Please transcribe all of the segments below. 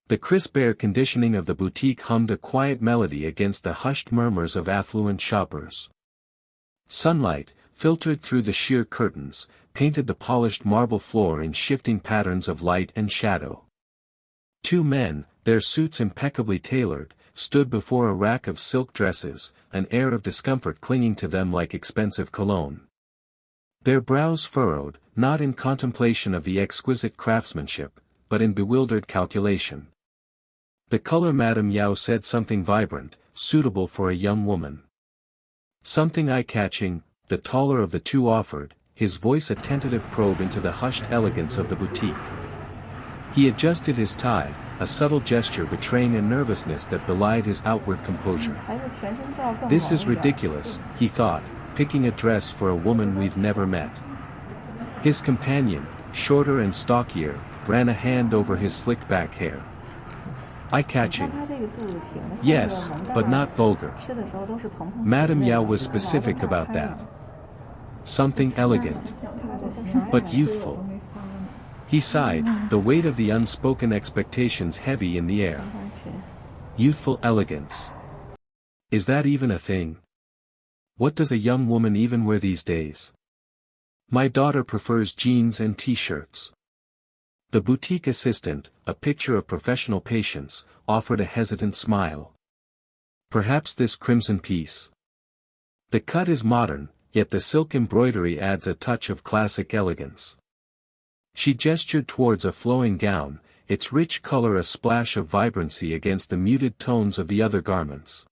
The crisp air conditioning of the boutique hummed a quiet melody against the hushed murmurs of affluent shoppers. Sunlight, filtered through the sheer curtains, painted the polished marble floor in shifting patterns of light and shadow. Two men, their suits impeccably tailored, stood before a rack of silk dresses, an air of discomfort clinging to them like expensive cologne. Their brows furrowed, not in contemplation of the exquisite craftsmanship, but in bewildered calculation. The color Madame Yao said something vibrant, suitable for a young woman. Something eye-catching, the taller of the two offered, his voice a tentative probe into the hushed elegance of the boutique. He adjusted his tie, a subtle gesture betraying a nervousness that belied his outward composure. This is ridiculous, he thought, picking a dress for a woman we've never met. His companion, shorter and stockier, ran a hand over his slicked-back hair. Eye-catching. Yes, but not vulgar. Madame Yao was specific about that. Something elegant. But youthful. He sighed, the weight of the unspoken expectations heavy in the air. Youthful elegance. Is that even a thing? What does a young woman even wear these days? My daughter prefers jeans and t-shirts. The boutique assistant, a picture of professional patience, offered a hesitant smile. Perhaps this crimson piece. The cut is modern, yet the silk embroidery adds a touch of classic elegance. She gestured towards a flowing gown, its rich color a splash of vibrancy against the muted tones of the other garments.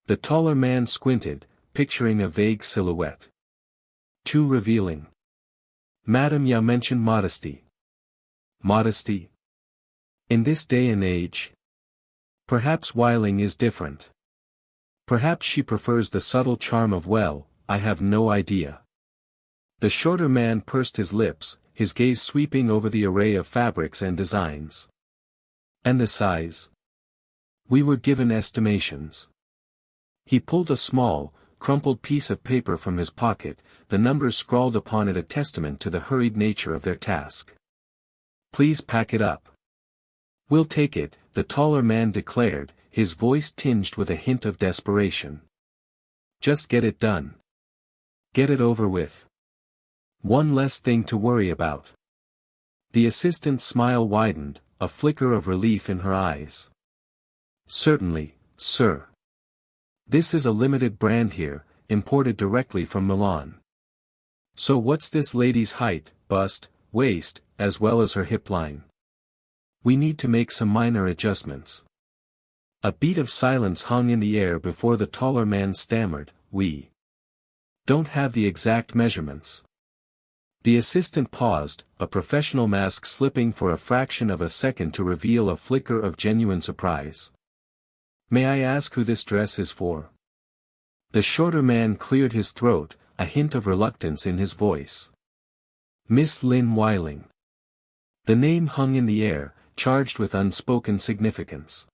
The taller man squinted, picturing a vague silhouette. Too revealing. Madame Yao mentioned modesty. Modesty? In this day and age? Perhaps Weiling is different. Perhaps she prefers the subtle charm of I have no idea. The shorter man pursed his lips, his gaze sweeping over the array of fabrics and designs. And the size? We were given estimations. He pulled a small, crumpled piece of paper from his pocket, the numbers scrawled upon it a testament to the hurried nature of their task. Please pack it up. We'll take it, the taller man declared, his voice tinged with a hint of desperation. Just get it done. Get it over with. One less thing to worry about. The assistant's smile widened, a flicker of relief in her eyes. Certainly, sir. This is a limited brand here, imported directly from Milan. So what's this lady's height, bust, waist, as well as her hip line? We need to make some minor adjustments. A beat of silence hung in the air before the taller man stammered, we don't have the exact measurements. The assistant paused, a professional mask slipping for a fraction of a second to reveal a flicker of genuine surprise. May I ask who this dress is for? The shorter man cleared his throat, a hint of reluctance in his voice. Miss Lynn Weiling. The name hung in the air, charged with unspoken significance.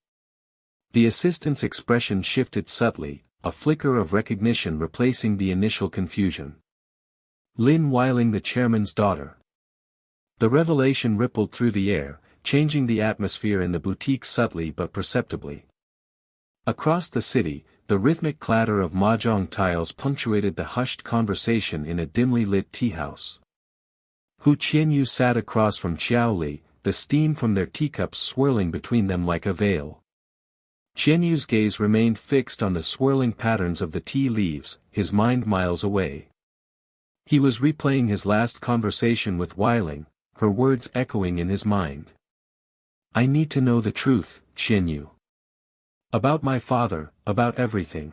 The assistant's expression shifted subtly, a flicker of recognition replacing the initial confusion. Lynn Weiling, the chairman's daughter. The revelation rippled through the air, changing the atmosphere in the boutique subtly but perceptibly. Across the city, the rhythmic clatter of mahjong tiles punctuated the hushed conversation in a dimly lit tea-house. Hu Qianyu sat across from Xiao Li, the steam from their teacups swirling between them like a veil. Qianyu's gaze remained fixed on the swirling patterns of the tea leaves, his mind miles away. He was replaying his last conversation with Weiling, her words echoing in his mind. I need to know the truth, Qianyu. About my father, about everything.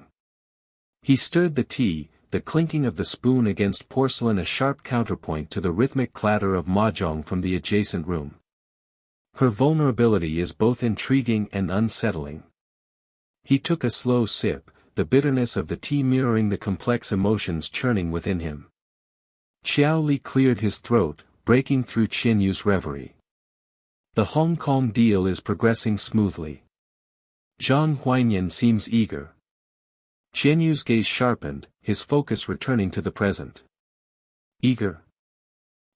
He stirred the tea, the clinking of the spoon against porcelain a sharp counterpoint to the rhythmic clatter of mahjong from the adjacent room. Her vulnerability is both intriguing and unsettling. He took a slow sip, the bitterness of the tea mirroring the complex emotions churning within him. Xiao Li cleared his throat, breaking through Qianyu's reverie. The Hong Kong deal is progressing smoothly. Zhang Huainian seems eager. Qianyu's gaze sharpened, his focus returning to the present. Eager?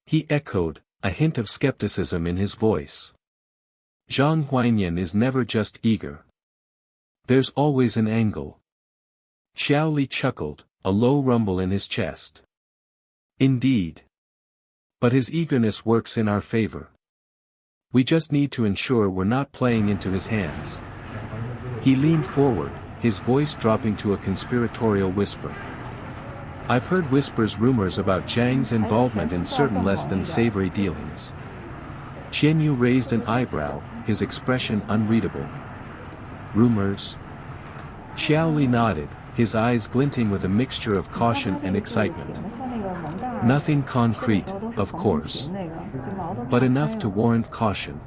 He echoed, a hint of skepticism in his voice. Zhang Huainian is never just eager. There's always an angle. Xiao Li chuckled, a low rumble in his chest. Indeed. But his eagerness works in our favor. We just need to ensure we're not playing into his hands. He leaned forward, his voice dropping to a conspiratorial whisper. I've heard rumors about Zhang's involvement in certain less than savory dealings. Qianyu raised an eyebrow, his expression unreadable. Rumors? Xiao Li nodded, his eyes glinting with a mixture of caution and excitement. Nothing concrete, of course. But enough to warrant caution.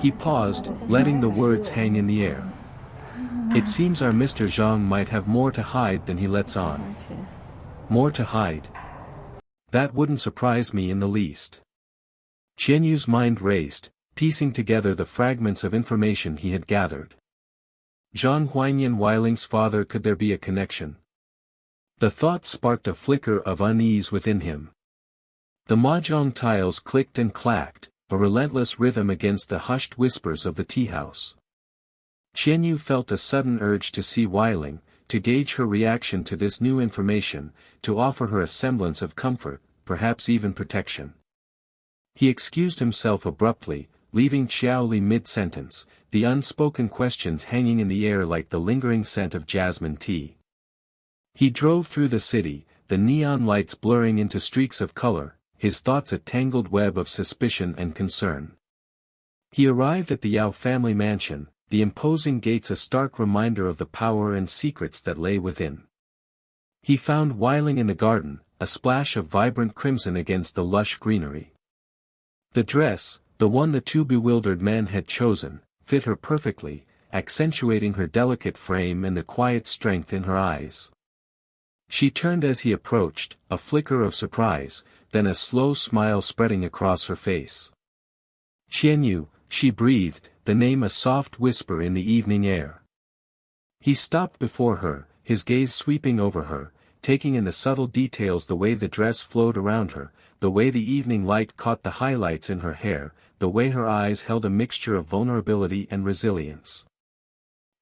He paused, letting the words hang in the air. It seems our Mr. Zhang might have more to hide than he lets on. More to hide? That wouldn't surprise me in the least. Qianyu's mind raced, piecing together the fragments of information he had gathered. Zhang Huainian Weiling's father, could there be a connection? The thought sparked a flicker of unease within him. The mahjong tiles clicked and clacked, a relentless rhythm against the hushed whispers of the tea-house. Qianyu felt a sudden urge to see Weiling, to gauge her reaction to this new information, to offer her a semblance of comfort, perhaps even protection. He excused himself abruptly, leaving Xiao Li mid-sentence, the unspoken questions hanging in the air like the lingering scent of jasmine tea. He drove through the city, the neon lights blurring into streaks of color, his thoughts a tangled web of suspicion and concern. He arrived at the Yao family mansion, the imposing gates a stark reminder of the power and secrets that lay within. He found Weiling in the garden, a splash of vibrant crimson against the lush greenery. The dress, the one the two bewildered men had chosen, fit her perfectly, accentuating her delicate frame and the quiet strength in her eyes. She turned as he approached, a flicker of surprise, then a slow smile spreading across her face. Qianyu, she breathed, the name a soft whisper in the evening air. He stopped before her, his gaze sweeping over her, taking in the subtle details, the way the dress flowed around her, the way the evening light caught the highlights in her hair, the way her eyes held a mixture of vulnerability and resilience.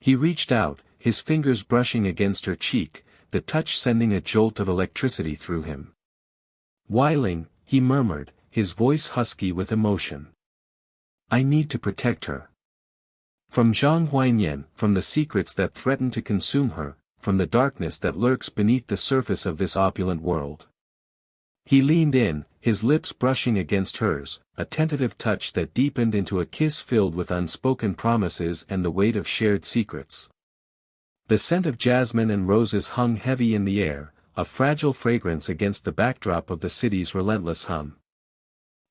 He reached out, his fingers brushing against her cheek, the touch sending a jolt of electricity through him. Weiling, he murmured, his voice husky with emotion. I need to protect her. From Zhang Huainian, from the secrets that threaten to consume her, from the darkness that lurks beneath the surface of this opulent world. He leaned in, his lips brushing against hers, a tentative touch that deepened into a kiss filled with unspoken promises and the weight of shared secrets. The scent of jasmine and roses hung heavy in the air, a fragile fragrance against the backdrop of the city's relentless hum.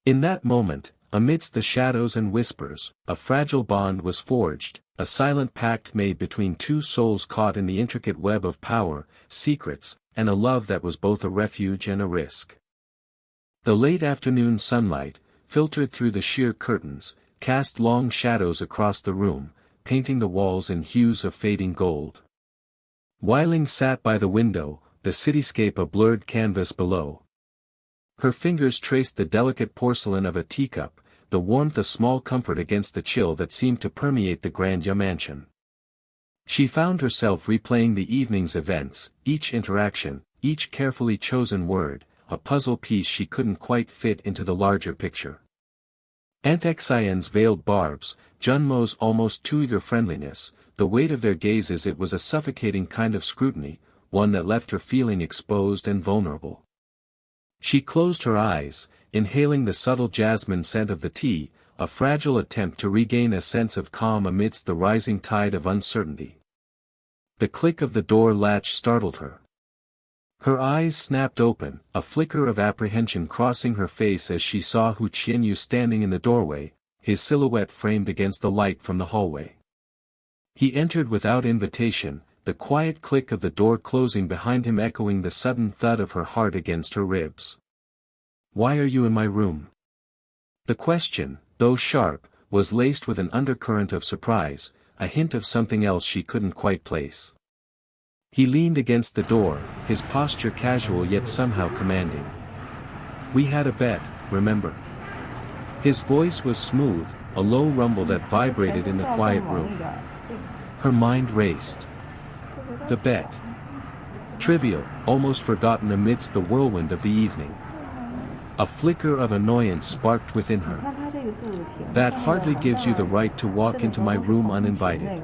In that moment, amidst the shadows and whispers, a fragile bond was forged, a silent pact made between two souls caught in the intricate web of power, secrets, and a love that was both a refuge and a risk. The late afternoon sunlight, filtered through the sheer curtains, cast long shadows across the room, painting the walls in hues of fading gold. Weiling sat by the window, the cityscape a blurred canvas below. Her fingers traced the delicate porcelain of a teacup, the warmth a small comfort against the chill that seemed to permeate the Grandeur mansion. She found herself replaying the evening's events, each interaction, each carefully chosen word, a puzzle piece she couldn't quite fit into the larger picture. Aunt Xian's veiled barbs, Junmo's almost too eager friendliness, the weight of their gazes, it was a suffocating kind of scrutiny, one that left her feeling exposed and vulnerable. She closed her eyes, inhaling the subtle jasmine scent of the tea, a fragile attempt to regain a sense of calm amidst the rising tide of uncertainty. The click of the door latch startled her. Her eyes snapped open, a flicker of apprehension crossing her face as she saw Hu Qianyu standing in the doorway, his silhouette framed against the light from the hallway. He entered without invitation, the quiet click of the door closing behind him echoing the sudden thud of her heart against her ribs. Why are you in my room? The question, though sharp, was laced with an undercurrent of surprise, a hint of something else she couldn't quite place. He leaned against the door, his posture casual yet somehow commanding. We had a bet, remember? His voice was smooth, a low rumble that vibrated in the quiet room. Her mind raced. The bet. Trivial, almost forgotten amidst the whirlwind of the evening. A flicker of annoyance sparked within her. That hardly gives you the right to walk into my room uninvited.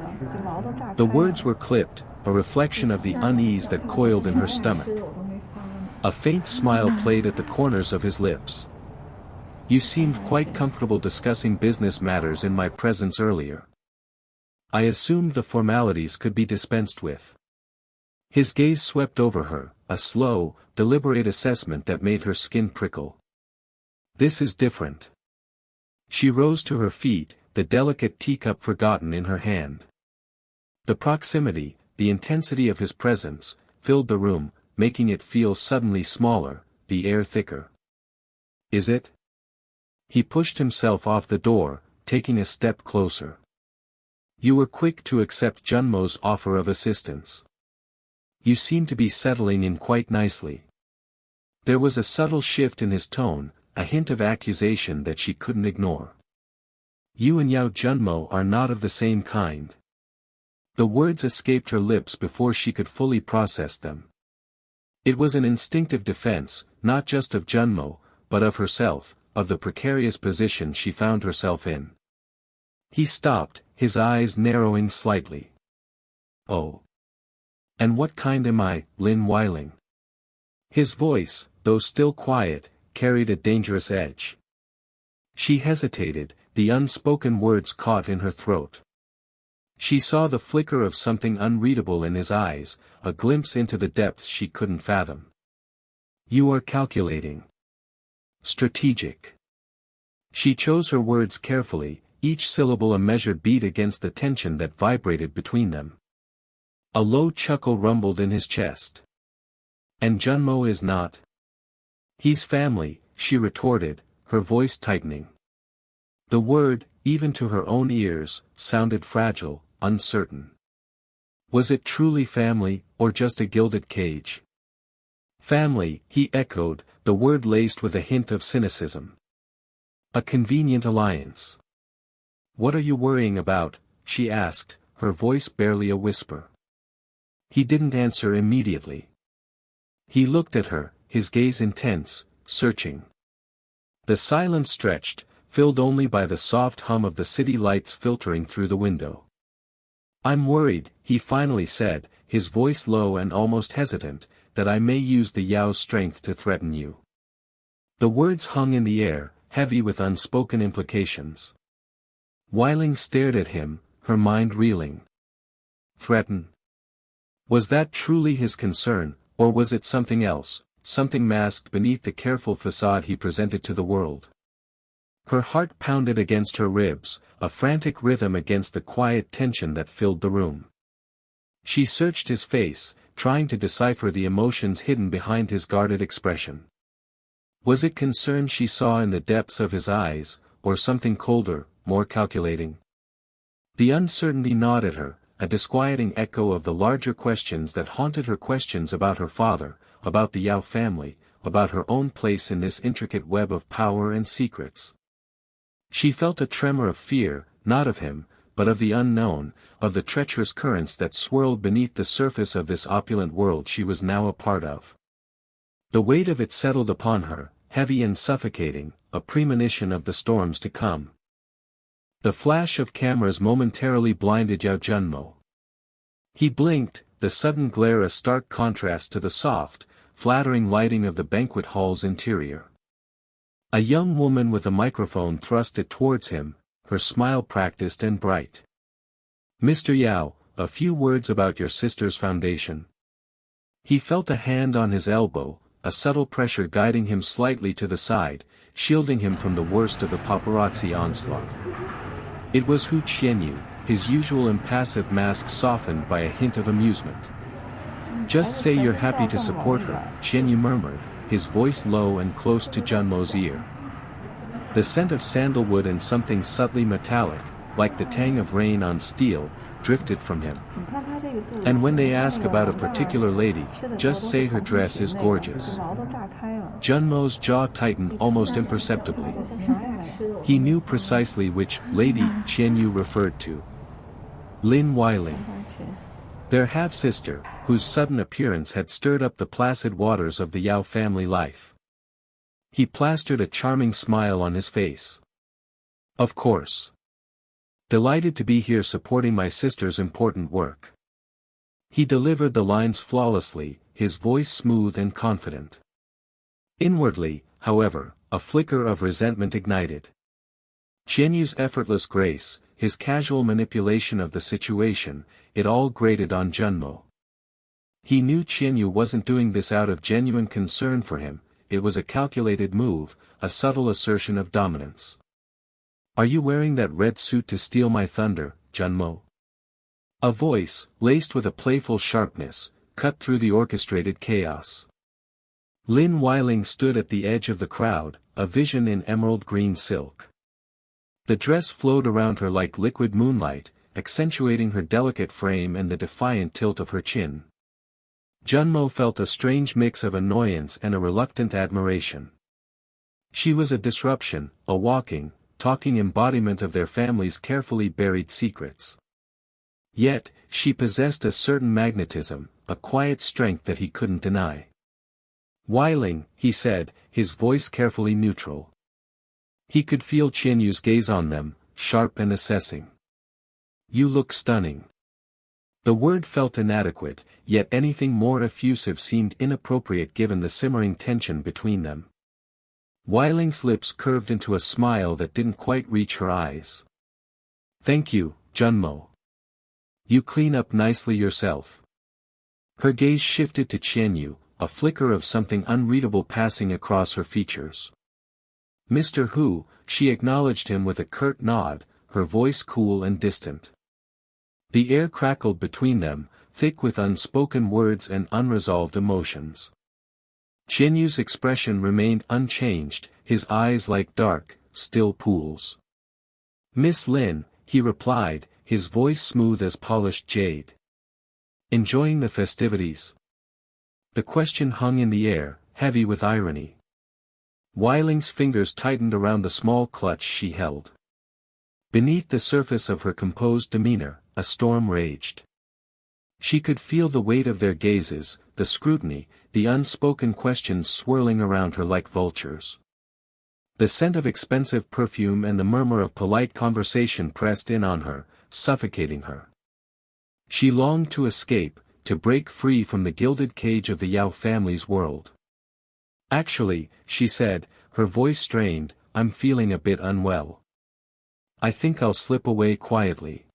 The words were clipped, a reflection of the unease that coiled in her stomach. A faint smile played at the corners of his lips. You seemed quite comfortable discussing business matters in my presence earlier. I assumed the formalities could be dispensed with. His gaze swept over her, a slow, deliberate assessment that made her skin prickle. This is different. She rose to her feet, the delicate teacup forgotten in her hand. The proximity, the intensity of his presence, filled the room, making it feel suddenly smaller, the air thicker. Is it? He pushed himself off the door, taking a step closer. You were quick to accept Junmo's offer of assistance. You seem to be settling in quite nicely. There was a subtle shift in his tone, a hint of accusation that she couldn't ignore. You and Yao Junmo are not of the same kind. The words escaped her lips before she could fully process them. It was an instinctive defense, not just of Junmo, but of herself, of the precarious position she found herself in. He stopped, his eyes narrowing slightly. Oh. And what kind am I, Lin Weiling? His voice, though still quiet, carried a dangerous edge. She hesitated, the unspoken words caught in her throat. She saw the flicker of something unreadable in his eyes, a glimpse into the depths she couldn't fathom. You are calculating. Strategic. She chose her words carefully, each syllable a measured beat against the tension that vibrated between them. A low chuckle rumbled in his chest. And Junmo is not? He's family, she retorted, her voice tightening. The word, even to her own ears, sounded fragile, uncertain. Was it truly family, or just a gilded cage? Family, he echoed, the word laced with a hint of cynicism. A convenient alliance. What are you worrying about? She asked, her voice barely a whisper. He didn't answer immediately. He looked at her, his gaze intense, searching. The silence stretched, filled only by the soft hum of the city lights filtering through the window. I'm worried, he finally said, his voice low and almost hesitant, that I may use the Yao's strength to threaten you. The words hung in the air, heavy with unspoken implications. Weiling stared at him, her mind reeling. Threaten? Was that truly his concern, or was it something else, something masked beneath the careful facade he presented to the world? Her heart pounded against her ribs, a frantic rhythm against the quiet tension that filled the room. She searched his face, trying to decipher the emotions hidden behind his guarded expression. Was it concern she saw in the depths of his eyes, or something colder, more calculating? The uncertainty gnawed at her, a disquieting echo of the larger questions that haunted her, questions about her father, about the Yao family, about her own place in this intricate web of power and secrets. She felt a tremor of fear, not of him, but of the unknown, of the treacherous currents that swirled beneath the surface of this opulent world she was now a part of. The weight of it settled upon her, heavy and suffocating, a premonition of the storms to come. The flash of cameras momentarily blinded Yao Junmo. He blinked, the sudden glare a stark contrast to the soft, flattering lighting of the banquet hall's interior. A young woman with a microphone thrust it towards him, her smile practiced and bright. Mr. Yao, a few words about your sister's foundation. He felt a hand on his elbow, a subtle pressure guiding him slightly to the side, shielding him from the worst of the paparazzi onslaught. It was Hu Qianyu, his usual impassive mask softened by a hint of amusement. Just say you're happy to support her, Qianyu murmured, his voice low and close to Junmo's ear. The scent of sandalwood and something subtly metallic, like the tang of rain on steel, drifted from him. And when they ask about a particular lady, just say her dress is gorgeous. Junmo's jaw tightened almost imperceptibly. He knew precisely which lady Qianyu referred to. Lin Weiling. Their half-sister, whose sudden appearance had stirred up the placid waters of the Yao family life. He plastered a charming smile on his face. Of course. Delighted to be here supporting my sister's important work. He delivered the lines flawlessly, his voice smooth and confident. Inwardly, however, a flicker of resentment ignited. Qianyu's effortless grace, his casual manipulation of the situation, it all grated on Junmo. He knew Qianyu wasn't doing this out of genuine concern for him, it was a calculated move, a subtle assertion of dominance. Are you wearing that red suit to steal my thunder, Junmo? A voice, laced with a playful sharpness, cut through the orchestrated chaos. Lin Weiling stood at the edge of the crowd, a vision in emerald green silk. The dress flowed around her like liquid moonlight, accentuating her delicate frame and the defiant tilt of her chin. Junmo felt a strange mix of annoyance and a reluctant admiration. She was a disruption, a walking, talking embodiment of their family's carefully buried secrets. Yet, she possessed a certain magnetism, a quiet strength that he couldn't deny. Weiling, he said, his voice carefully neutral. He could feel Qianyu's gaze on them, sharp and assessing. You look stunning. The word felt inadequate, yet anything more effusive seemed inappropriate given the simmering tension between them. Weiling's lips curved into a smile that didn't quite reach her eyes. Thank you, Junmo. You clean up nicely yourself. Her gaze shifted to Qianyu, a flicker of something unreadable passing across her features. Mr. Hu, she acknowledged him with a curt nod, her voice cool and distant. The air crackled between them, thick with unspoken words and unresolved emotions. Qianyu's expression remained unchanged, his eyes like dark, still pools. Miss Lin, he replied, his voice smooth as polished jade. Enjoying the festivities? The question hung in the air, heavy with irony. Weiling's fingers tightened around the small clutch she held. Beneath the surface of her composed demeanor, a storm raged. She could feel the weight of their gazes, the scrutiny, the unspoken questions swirling around her like vultures. The scent of expensive perfume and the murmur of polite conversation pressed in on her, suffocating her. She longed to escape, to break free from the gilded cage of the Yao family's world. Actually, she said, her voice strained, I'm feeling a bit unwell. I think I'll slip away quietly.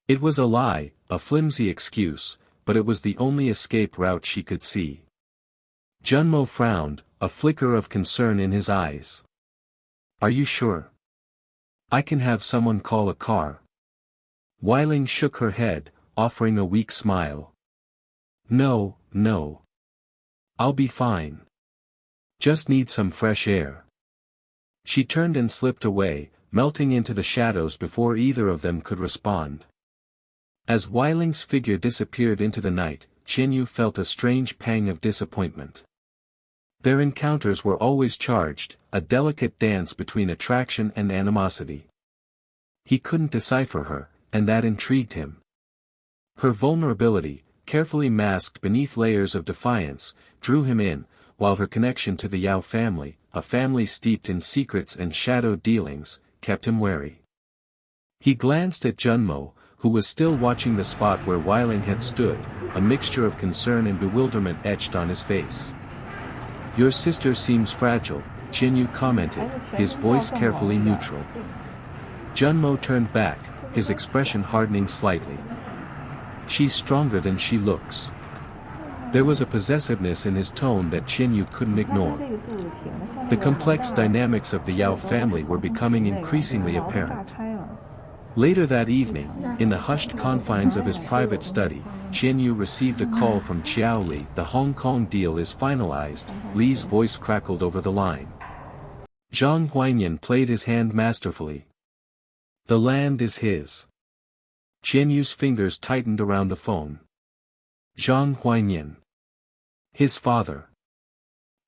It was a lie, a flimsy excuse, but it was the only escape route she could see. Junmo frowned, a flicker of concern in his eyes. Are you sure? I can have someone call a car. Weiling shook her head, offering a weak smile. No, no. I'll be fine. Just need some fresh air. She turned and slipped away, melting into the shadows before either of them could respond. As Weiling's figure disappeared into the night, Qianyu felt a strange pang of disappointment. Their encounters were always charged, a delicate dance between attraction and animosity. He couldn't decipher her, and that intrigued him. Her vulnerability, carefully masked beneath layers of defiance, drew him in, while her connection to the Yao family, a family steeped in secrets and shadow dealings, kept him wary. He glanced at Junmo, who was still watching the spot where Weiling had stood, a mixture of concern and bewilderment etched on his face. Your sister seems fragile, Qianyu commented, his voice carefully neutral. Junmo turned back, his expression hardening slightly. She's stronger than she looks. There was a possessiveness in his tone that Qianyu couldn't ignore. The complex dynamics of the Yao family were becoming increasingly apparent. Later that evening, in the hushed confines of his private study, Qianyu received a call from Qiao Li. The Hong Kong deal is finalized, Li's voice crackled over the line. Zhang Huainian played his hand masterfully. The land is his. Qianyu's fingers tightened around the phone. Zhang Huainian. His father.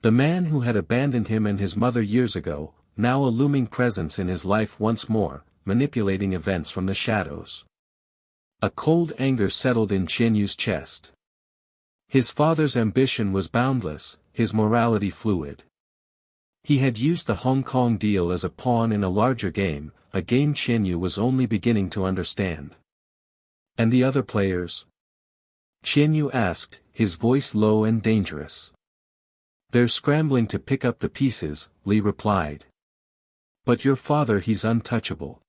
The man who had abandoned him and his mother years ago, now a looming presence in his life once more, manipulating events from the shadows. A cold anger settled in Qianyu's chest. His father's ambition was boundless, his morality fluid. He had used the Hong Kong deal as a pawn in a larger game, a game Qianyu was only beginning to understand. And the other players? Qianyu asked, his voice low and dangerous. They're scrambling to pick up the pieces, Li replied. But your father, he's untouchable.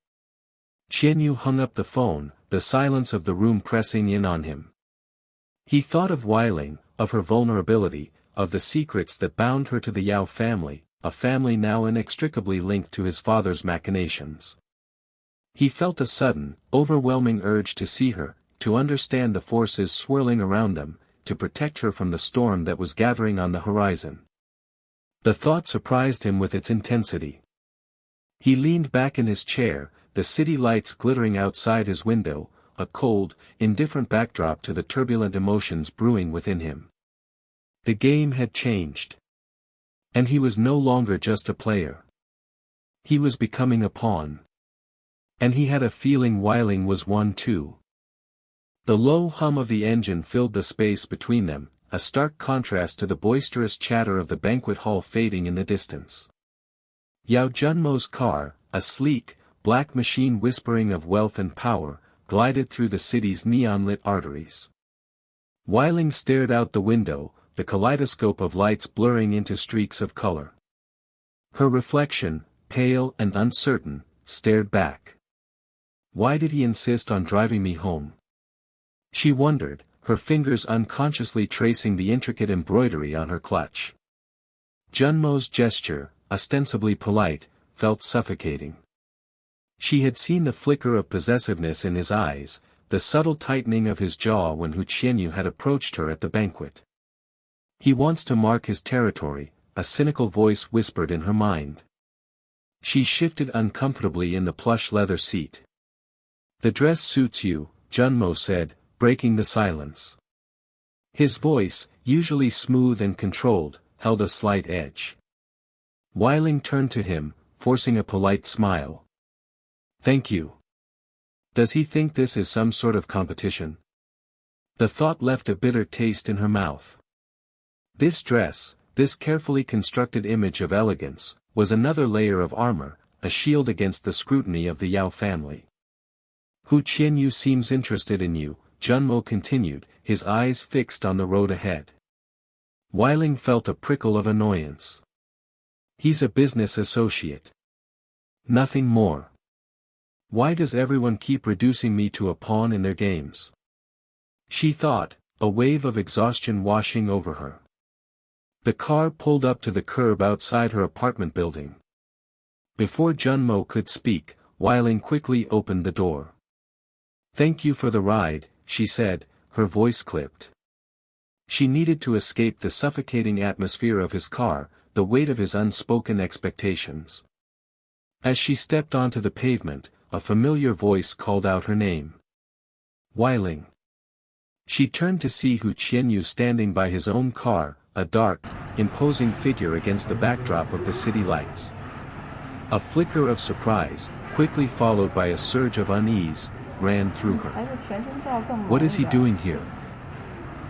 Qianyu hung up the phone, the silence of the room pressing in on him. He thought of Weiling, of her vulnerability, of the secrets that bound her to the Yao family, a family now inextricably linked to his father's machinations. He felt a sudden, overwhelming urge to see her, to understand the forces swirling around them, to protect her from the storm that was gathering on the horizon. The thought surprised him with its intensity. He leaned back in his chair, the city lights glittering outside his window, a cold, indifferent backdrop to the turbulent emotions brewing within him. The game had changed. And he was no longer just a player. He was becoming a pawn. And he had a feeling Weiling was one too. The low hum of the engine filled the space between them, a stark contrast to the boisterous chatter of the banquet hall fading in the distance. Yao Junmo's car, a sleek, black machine whispering of wealth and power, glided through the city's neon-lit arteries. Weiling stared out the window, the kaleidoscope of lights blurring into streaks of color. Her reflection, pale and uncertain, stared back. Why did he insist on driving me home? She wondered, her fingers unconsciously tracing the intricate embroidery on her clutch. Junmo's gesture, ostensibly polite, felt suffocating. She had seen the flicker of possessiveness in his eyes, the subtle tightening of his jaw when Hu Qianyu had approached her at the banquet. He wants to mark his territory, a cynical voice whispered in her mind. She shifted uncomfortably in the plush leather seat. The dress suits you, Junmo said, breaking the silence. His voice, usually smooth and controlled, held a slight edge. Weiling turned to him, forcing a polite smile. Thank you. Does he think this is some sort of competition? The thought left a bitter taste in her mouth. This dress, this carefully constructed image of elegance, was another layer of armor, a shield against the scrutiny of the Yao family. Hu Qianyu seems interested in you, Junmo continued, his eyes fixed on the road ahead. Weiling felt a prickle of annoyance. He's a business associate. Nothing more. Why does everyone keep reducing me to a pawn in their games? She thought, a wave of exhaustion washing over her. The car pulled up to the curb outside her apartment building. Before Junmo could speak, Weiling quickly opened the door. Thank you for the ride, she said, her voice clipped. She needed to escape the suffocating atmosphere of his car, the weight of his unspoken expectations. As she stepped onto the pavement, a familiar voice called out her name. Weiling. She turned to see Hu Qianyu standing by his own car, a dark, imposing figure against the backdrop of the city lights. A flicker of surprise, quickly followed by a surge of unease, ran through her. What is he doing here?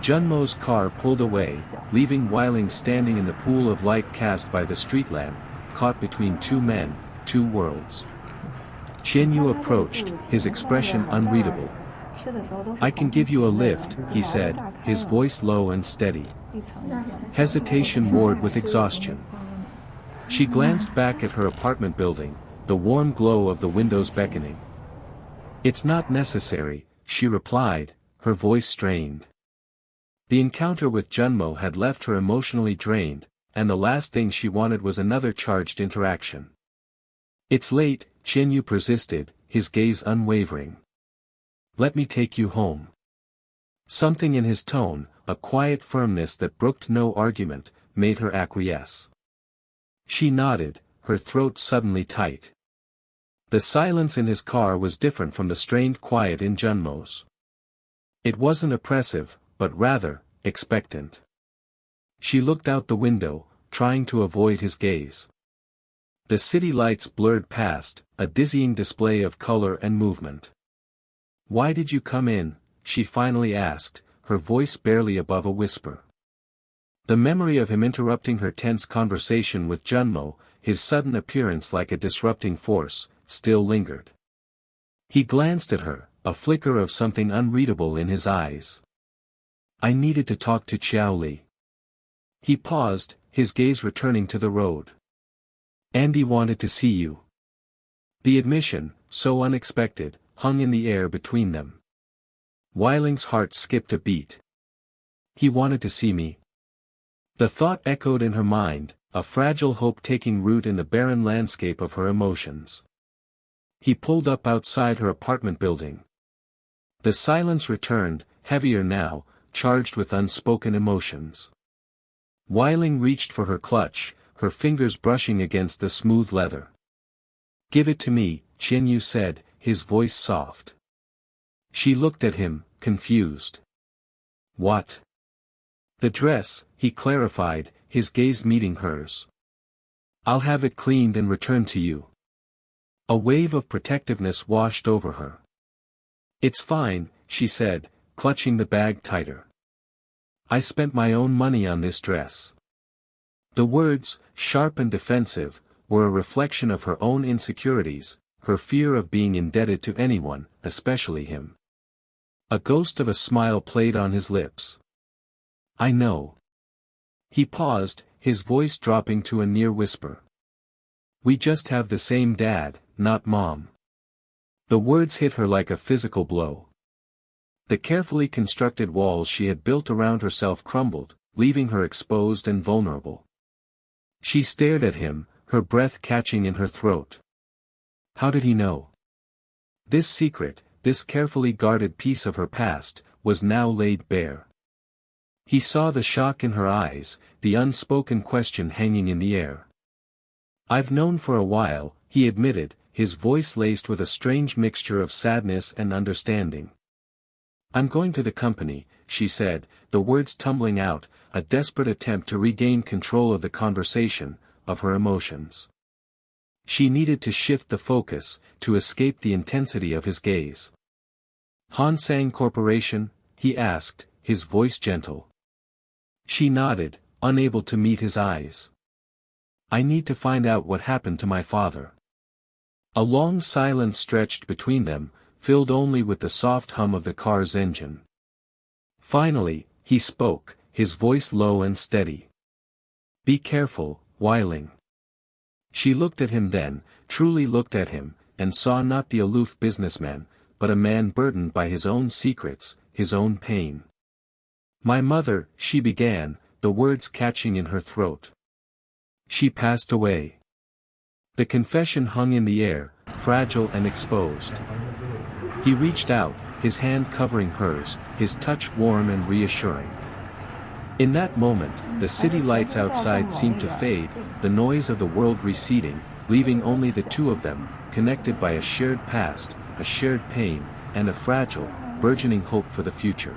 Junmo's car pulled away, leaving Weiling standing in the pool of light cast by the street lamp, caught between two men, two worlds. Qianyu approached, his expression unreadable. I can give you a lift, he said, his voice low and steady. Hesitation warred with exhaustion. She glanced back at her apartment building, the warm glow of the windows beckoning. It's not necessary, she replied, her voice strained. The encounter with Junmo had left her emotionally drained, and the last thing she wanted was another charged interaction. It's late, Qianyu persisted, his gaze unwavering. Let me take you home. Something in his tone, a quiet firmness that brooked no argument, made her acquiesce. She nodded, her throat suddenly tight. The silence in his car was different from the strained quiet in Junmo's. It wasn't oppressive, but rather, expectant. She looked out the window, trying to avoid his gaze. The city lights blurred past, a dizzying display of color and movement. "Why did you come in?" she finally asked, her voice barely above a whisper. The memory of him interrupting her tense conversation with Junmo, his sudden appearance like a disrupting force, still lingered. He glanced at her, a flicker of something unreadable in his eyes. "I needed to talk to Xiaoli." He paused, his gaze returning to the road. "Andy wanted to see you." The admission, so unexpected, hung in the air between them. Weiling's heart skipped a beat. "He wanted to see me." The thought echoed in her mind, a fragile hope taking root in the barren landscape of her emotions. He pulled up outside her apartment building. The silence returned, heavier now, charged with unspoken emotions. Weiling reached for her clutch, her fingers brushing against the smooth leather. "Give it to me," Qianyu said, his voice soft. She looked at him, confused. "What?" "The dress," he clarified, his gaze meeting hers. "I'll have it cleaned and returned to you." A wave of protectiveness washed over her. "It's fine," she said, clutching the bag tighter. "I spent my own money on this dress." The words, sharp and defensive, were a reflection of her own insecurities, her fear of being indebted to anyone, especially him. A ghost of a smile played on his lips. "I know." He paused, his voice dropping to a near whisper. "We just have the same dad, not mom." The words hit her like a physical blow. The carefully constructed walls she had built around herself crumbled, leaving her exposed and vulnerable. She stared at him, her breath catching in her throat. How did he know? This secret, this carefully guarded piece of her past, was now laid bare. He saw the shock in her eyes, the unspoken question hanging in the air. "I've known for a while," he admitted, his voice laced with a strange mixture of sadness and understanding. "I'm going to the company," she said, the words tumbling out, a desperate attempt to regain control of the conversation, of her emotions. She needed to shift the focus, to escape the intensity of his gaze. "Hansang Corporation?" he asked, his voice gentle. She nodded, unable to meet his eyes. "I need to find out what happened to my father." A long silence stretched between them, filled only with the soft hum of the car's engine. Finally, he spoke, his voice low and steady. "Be careful, Weiling." She looked at him then, truly looked at him, and saw not the aloof businessman, but a man burdened by his own secrets, his own pain. "My mother," she began, the words catching in her throat. "She passed away." The confession hung in the air, fragile and exposed. He reached out, his hand covering hers, his touch warm and reassuring. In that moment, the city lights outside seemed to fade, the noise of the world receding, leaving only the two of them, connected by a shared past, a shared pain, and a fragile, burgeoning hope for the future.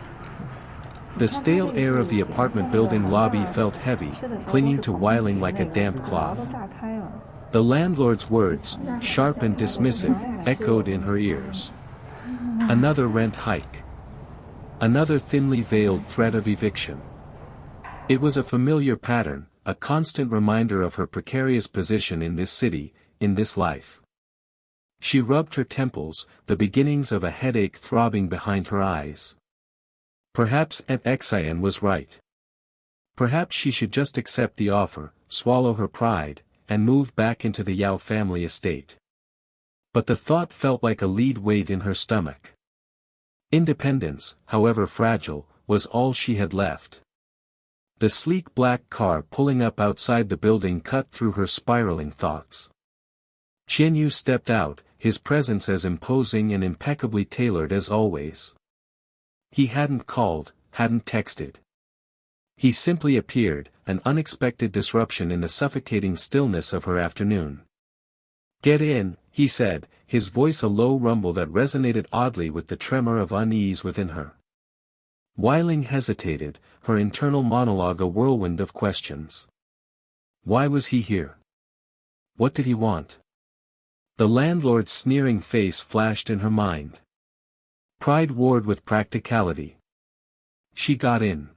The stale air of the apartment building lobby felt heavy, clinging to Weiling like a damp cloth. The landlord's words, sharp and dismissive, echoed in her ears. Another rent hike. Another thinly veiled threat of eviction. It was a familiar pattern, a constant reminder of her precarious position in this city, in this life. She rubbed her temples, the beginnings of a headache throbbing behind her eyes. Perhaps Aunt Xian was right. Perhaps she should just accept the offer, swallow her pride, and move back into the Yao family estate. But the thought felt like a lead weight in her stomach. Independence, however fragile, was all she had left. The sleek black car pulling up outside the building cut through her spiraling thoughts. Qianyu stepped out, his presence as imposing and impeccably tailored as always. He hadn't called, hadn't texted. He simply appeared, an unexpected disruption in the suffocating stillness of her afternoon. "Get in," he said, his voice a low rumble that resonated oddly with the tremor of unease within her. Weiling hesitated, her internal monologue a whirlwind of questions. Why was he here? What did he want? The landlord's sneering face flashed in her mind. Pride warred with practicality. She got in.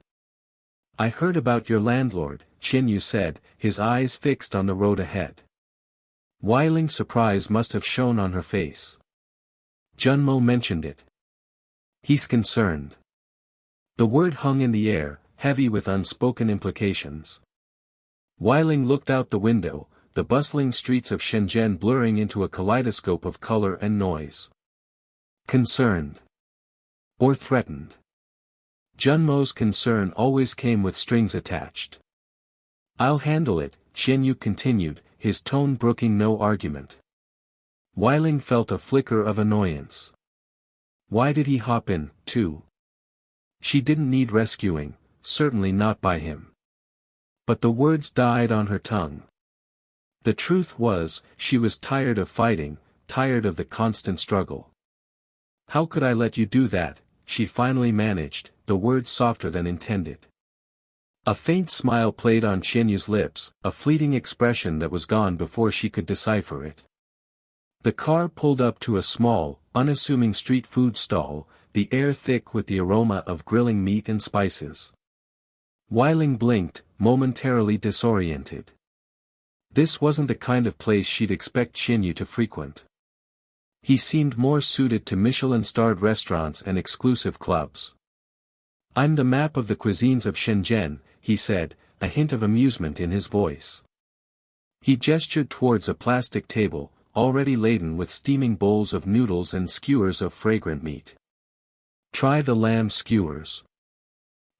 I heard about your landlord, Chinyu said, his eyes fixed on the road ahead. Weiling's surprise must have shown on her face. Junmo mentioned it. He's concerned. The word hung in the air, heavy with unspoken implications. Weiling looked out the window, the bustling streets of Shenzhen blurring into a kaleidoscope of color and noise. Concerned. Or threatened. Junmo's concern always came with strings attached. I'll handle it, Chinyu continued, his tone brooking no argument. Weiling felt a flicker of annoyance. Why did he hop in, too? She didn't need rescuing, certainly not by him. But the words died on her tongue. The truth was, she was tired of fighting, tired of the constant struggle. How could I let you do that? She finally managed, the words softer than intended. A faint smile played on Chinyu's lips, a fleeting expression that was gone before she could decipher it. The car pulled up to a small, unassuming street food stall, the air thick with the aroma of grilling meat and spices. Weiling blinked, momentarily disoriented. This wasn't the kind of place she'd expect Chinyu to frequent. He seemed more suited to Michelin-starred restaurants and exclusive clubs. I'm the map of the cuisines of Shenzhen, he said, a hint of amusement in his voice. He gestured towards a plastic table, already laden with steaming bowls of noodles and skewers of fragrant meat. Try the lamb skewers.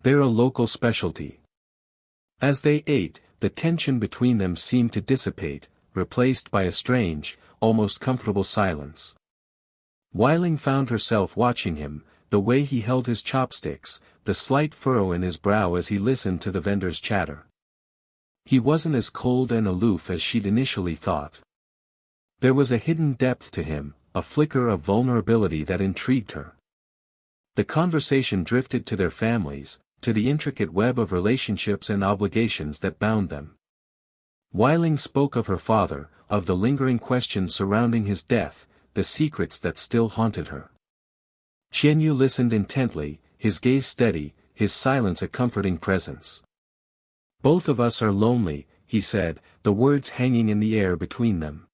They're a local specialty. As they ate, the tension between them seemed to dissipate, replaced by a strange, almost comfortable silence. Weiling found herself watching him, the way he held his chopsticks, the slight furrow in his brow as he listened to the vendor's chatter. He wasn't as cold and aloof as she'd initially thought. There was a hidden depth to him, a flicker of vulnerability that intrigued her. The conversation drifted to their families, to the intricate web of relationships and obligations that bound them. Weiling spoke of her father, of the lingering questions surrounding his death, the secrets that still haunted her. Chinyu listened intently, his gaze steady, his silence a comforting presence. Both of us are lonely, he said, the words hanging in the air between them.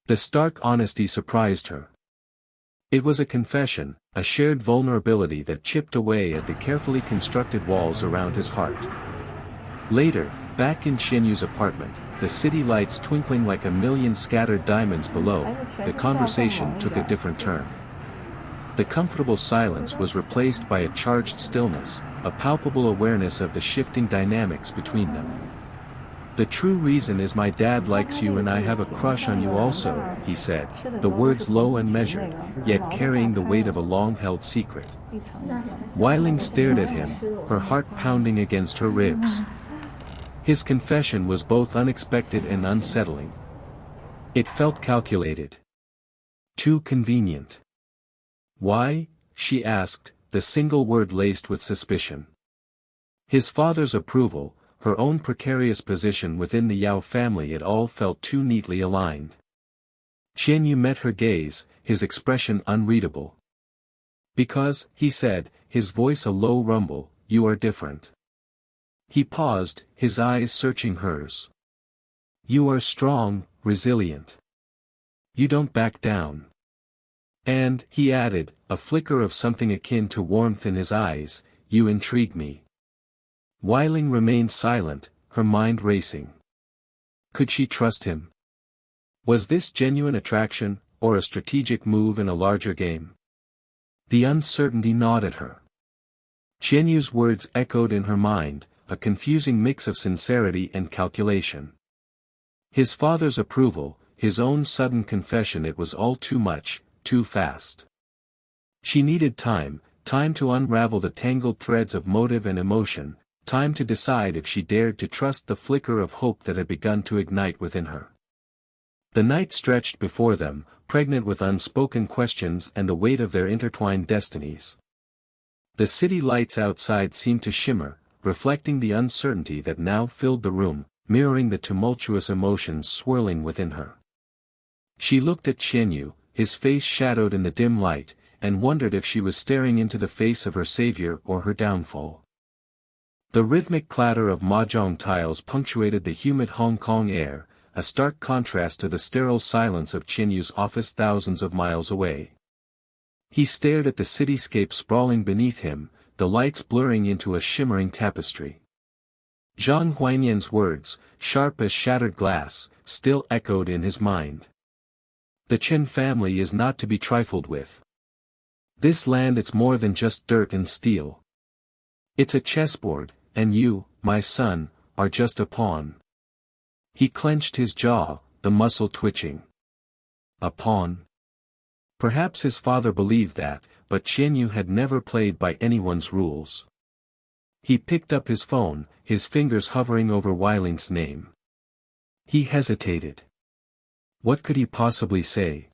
The stark honesty surprised her. It was a confession, a shared vulnerability that chipped away at the carefully constructed walls around his heart. Later, back in Chinyu's apartment, the city lights twinkling like a million scattered diamonds below, the conversation took a different turn. The comfortable silence was replaced by a charged stillness, a palpable awareness of the shifting dynamics between them. The true reason is my dad likes you and I have a crush on you also, he said, the words low and measured, yet carrying the weight of a long-held secret. Weiling stared at him, her heart pounding against her ribs. His confession was both unexpected and unsettling. It felt calculated. Too convenient. Why? She asked, the single word laced with suspicion. His father's approval, her own precarious position within the Yao family, it all felt too neatly aligned. Chinyu met her gaze, his expression unreadable. Because, he said, his voice a low rumble, you are different. He paused, his eyes searching hers. You are strong, resilient. You don't back down. And, he added, a flicker of something akin to warmth in his eyes, you intrigue me. Weiling remained silent, her mind racing. Could she trust him? Was this genuine attraction, or a strategic move in a larger game? The uncertainty gnawed at her. Chinyu's words echoed in her mind, a confusing mix of sincerity and calculation. His father's approval, his own sudden confession, it was all too much, too fast. She needed time to unravel the tangled threads of motive and emotion, time to decide if she dared to trust the flicker of hope that had begun to ignite within her. The night stretched before them, pregnant with unspoken questions and the weight of their intertwined destinies. The city lights outside seemed to shimmer, reflecting the uncertainty that now filled the room, mirroring the tumultuous emotions swirling within her. She looked at Qianyu, his face shadowed in the dim light, and wondered if she was staring into the face of her savior or her downfall. The rhythmic clatter of mahjong tiles punctuated the humid Hong Kong air, a stark contrast to the sterile silence of Qianyu's office thousands of miles away. He stared at the cityscape sprawling beneath him, the lights blurring into a shimmering tapestry. Zhang Huainian's words, sharp as shattered glass, still echoed in his mind. The Chen family is not to be trifled with. This land, it's more than just dirt and steel. It's a chessboard, and you, my son, are just a pawn. He clenched his jaw, the muscle twitching. A pawn? Perhaps his father believed that, but Qianyu had never played by anyone's rules. He picked up his phone, his fingers hovering over Weiling's name. He hesitated. What could he possibly say?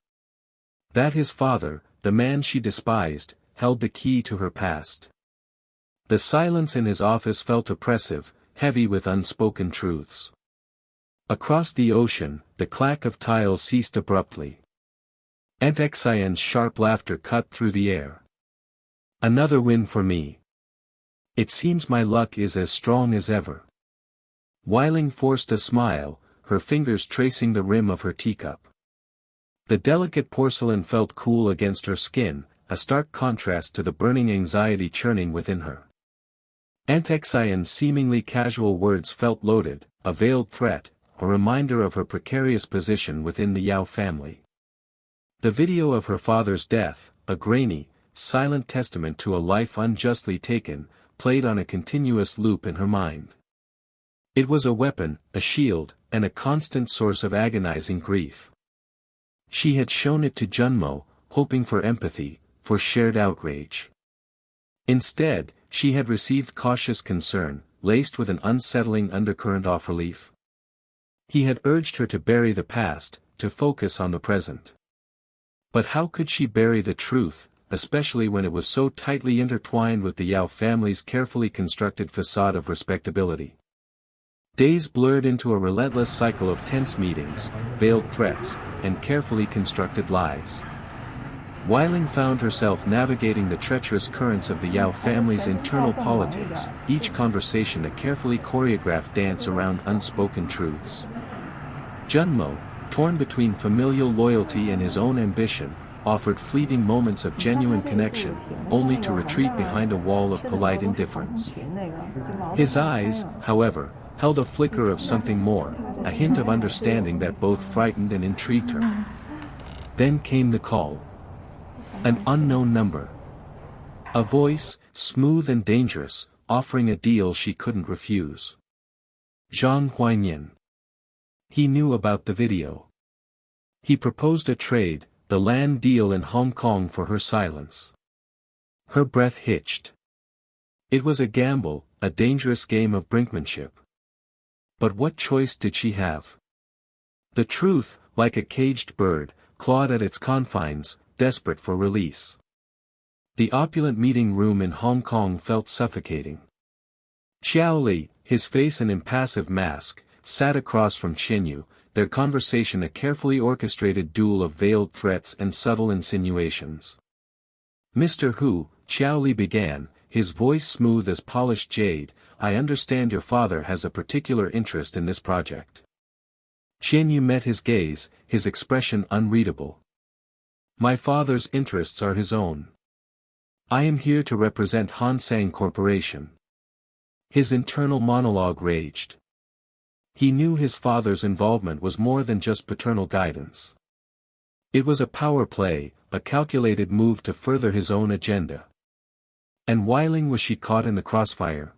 That his father, the man she despised, held the key to her past. The silence in his office felt oppressive, heavy with unspoken truths. Across the ocean, the clack of tiles ceased abruptly. Aunt Xian's sharp laughter cut through the air. Another win for me. It seems my luck is as strong as ever. Weiling forced a smile, her fingers tracing the rim of her teacup. The delicate porcelain felt cool against her skin, a stark contrast to the burning anxiety churning within her. Aunt Xian's seemingly casual words felt loaded, a veiled threat, a reminder of her precarious position within the Yao family. The video of her father's death, a grainy, silent testament to a life unjustly taken, played on a continuous loop in her mind. It was a weapon, a shield, and a constant source of agonizing grief. She had shown it to Junmo, hoping for empathy, for shared outrage. Instead, she had received cautious concern, laced with an unsettling undercurrent of relief. He had urged her to bury the past, to focus on the present. But how could she bury the truth, especially when it was so tightly intertwined with the Yao family's carefully constructed facade of respectability? Days blurred into a relentless cycle of tense meetings, veiled threats, and carefully constructed lies. Weiling found herself navigating the treacherous currents of the Yao family's internal politics, each conversation a carefully choreographed dance around unspoken truths. Junmo, torn between familial loyalty and his own ambition, offered fleeting moments of genuine connection, only to retreat behind a wall of polite indifference. His eyes, however, held a flicker of something more, a hint of understanding that both frightened and intrigued her. Then came the call. An unknown number. A voice, smooth and dangerous, offering a deal she couldn't refuse. Zhang Huainian. He knew about the video. He proposed a trade, the land deal in Hong Kong for her silence. Her breath hitched. It was a gamble, a dangerous game of brinkmanship. But what choice did she have? The truth, like a caged bird, clawed at its confines, desperate for release. The opulent meeting room in Hong Kong felt suffocating. Xiao Li, his face an impassive mask, sat across from Qianyu, their conversation a carefully orchestrated duel of veiled threats and subtle insinuations. Mr. Hu, Xiao Li began, his voice smooth as polished jade, I understand your father has a particular interest in this project. Qianyu met his gaze, his expression unreadable. My father's interests are his own. I am here to represent Han Sang Corporation. His internal monologue raged. He knew his father's involvement was more than just paternal guidance. It was a power play, a calculated move to further his own agenda. And Weiling, was she caught in the crossfire?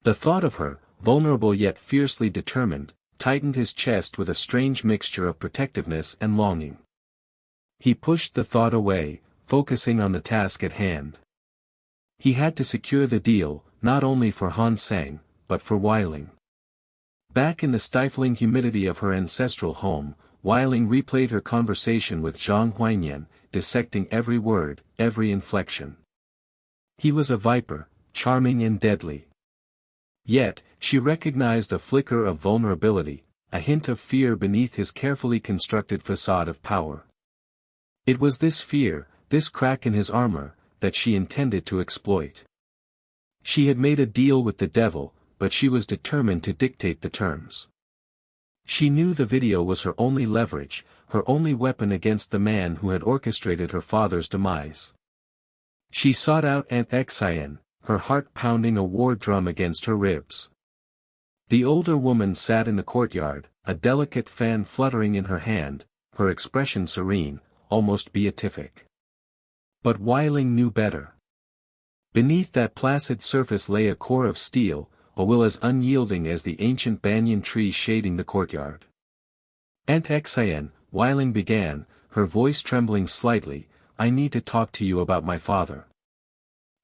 The thought of her, vulnerable yet fiercely determined, tightened his chest with a strange mixture of protectiveness and longing. He pushed the thought away, focusing on the task at hand. He had to secure the deal, not only for Han Sang, but for Weiling. Back in the stifling humidity of her ancestral home, Weiling replayed her conversation with Zhang Huaiyan, dissecting every word, every inflection. He was a viper, charming and deadly. Yet, she recognized a flicker of vulnerability, a hint of fear beneath his carefully constructed facade of power. It was this fear, this crack in his armor, that she intended to exploit. She had made a deal with the devil, but she was determined to dictate the terms. She knew the video was her only leverage, her only weapon against the man who had orchestrated her father's demise. She sought out Aunt Xian, her heart pounding a war drum against her ribs. The older woman sat in the courtyard, a delicate fan fluttering in her hand, her expression serene, almost beatific. But Weiling knew better. Beneath that placid surface lay a core of steel, a will as unyielding as the ancient banyan tree shading the courtyard. Aunt Xian, Weiling began, her voice trembling slightly, I need to talk to you about my father.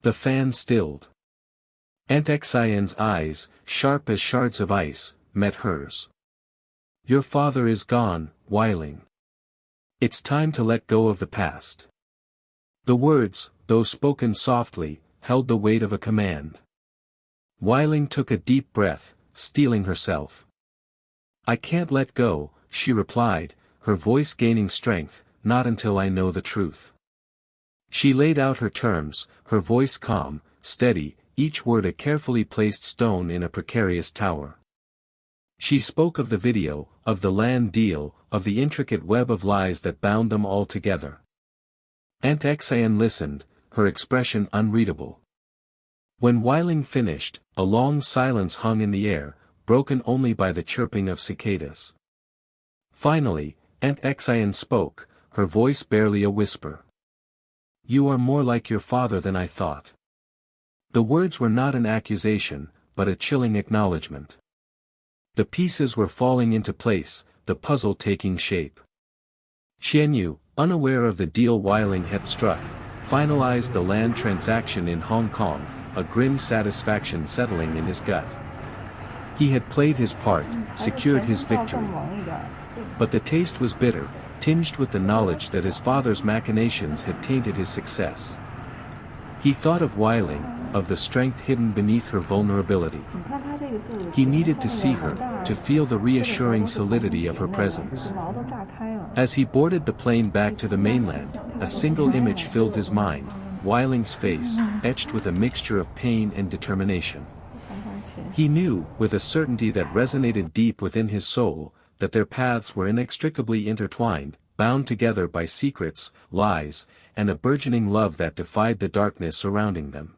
The fan stilled. Aunt Xian's eyes, sharp as shards of ice, met hers. Your father is gone, Weiling. It's time to let go of the past. The words, though spoken softly, held the weight of a command. Weiling took a deep breath, steeling herself. I can't let go, she replied, her voice gaining strength, not until I know the truth. She laid out her terms, her voice calm, steady, each word a carefully placed stone in a precarious tower. She spoke of the video, of the land deal, of the intricate web of lies that bound them all together. Aunt Xian listened, her expression unreadable. When Weiling finished, a long silence hung in the air, broken only by the chirping of cicadas. Finally, Aunt Xian spoke, her voice barely a whisper. You are more like your father than I thought. The words were not an accusation, but a chilling acknowledgement. The pieces were falling into place, the puzzle taking shape. Qianyu, unaware of the deal Weiling had struck, finalized the land transaction in Hong Kong, a grim satisfaction settling in his gut. He had played his part, secured his victory. But the taste was bitter, tinged with the knowledge that his father's machinations had tainted his success. He thought of Weiling, of the strength hidden beneath her vulnerability. He needed to see her, to feel the reassuring solidity of her presence. As he boarded the plane back to the mainland, a single image filled his mind, Weiling's face, etched with a mixture of pain and determination. He knew, with a certainty that resonated deep within his soul, that their paths were inextricably intertwined, bound together by secrets, lies, and a burgeoning love that defied the darkness surrounding them.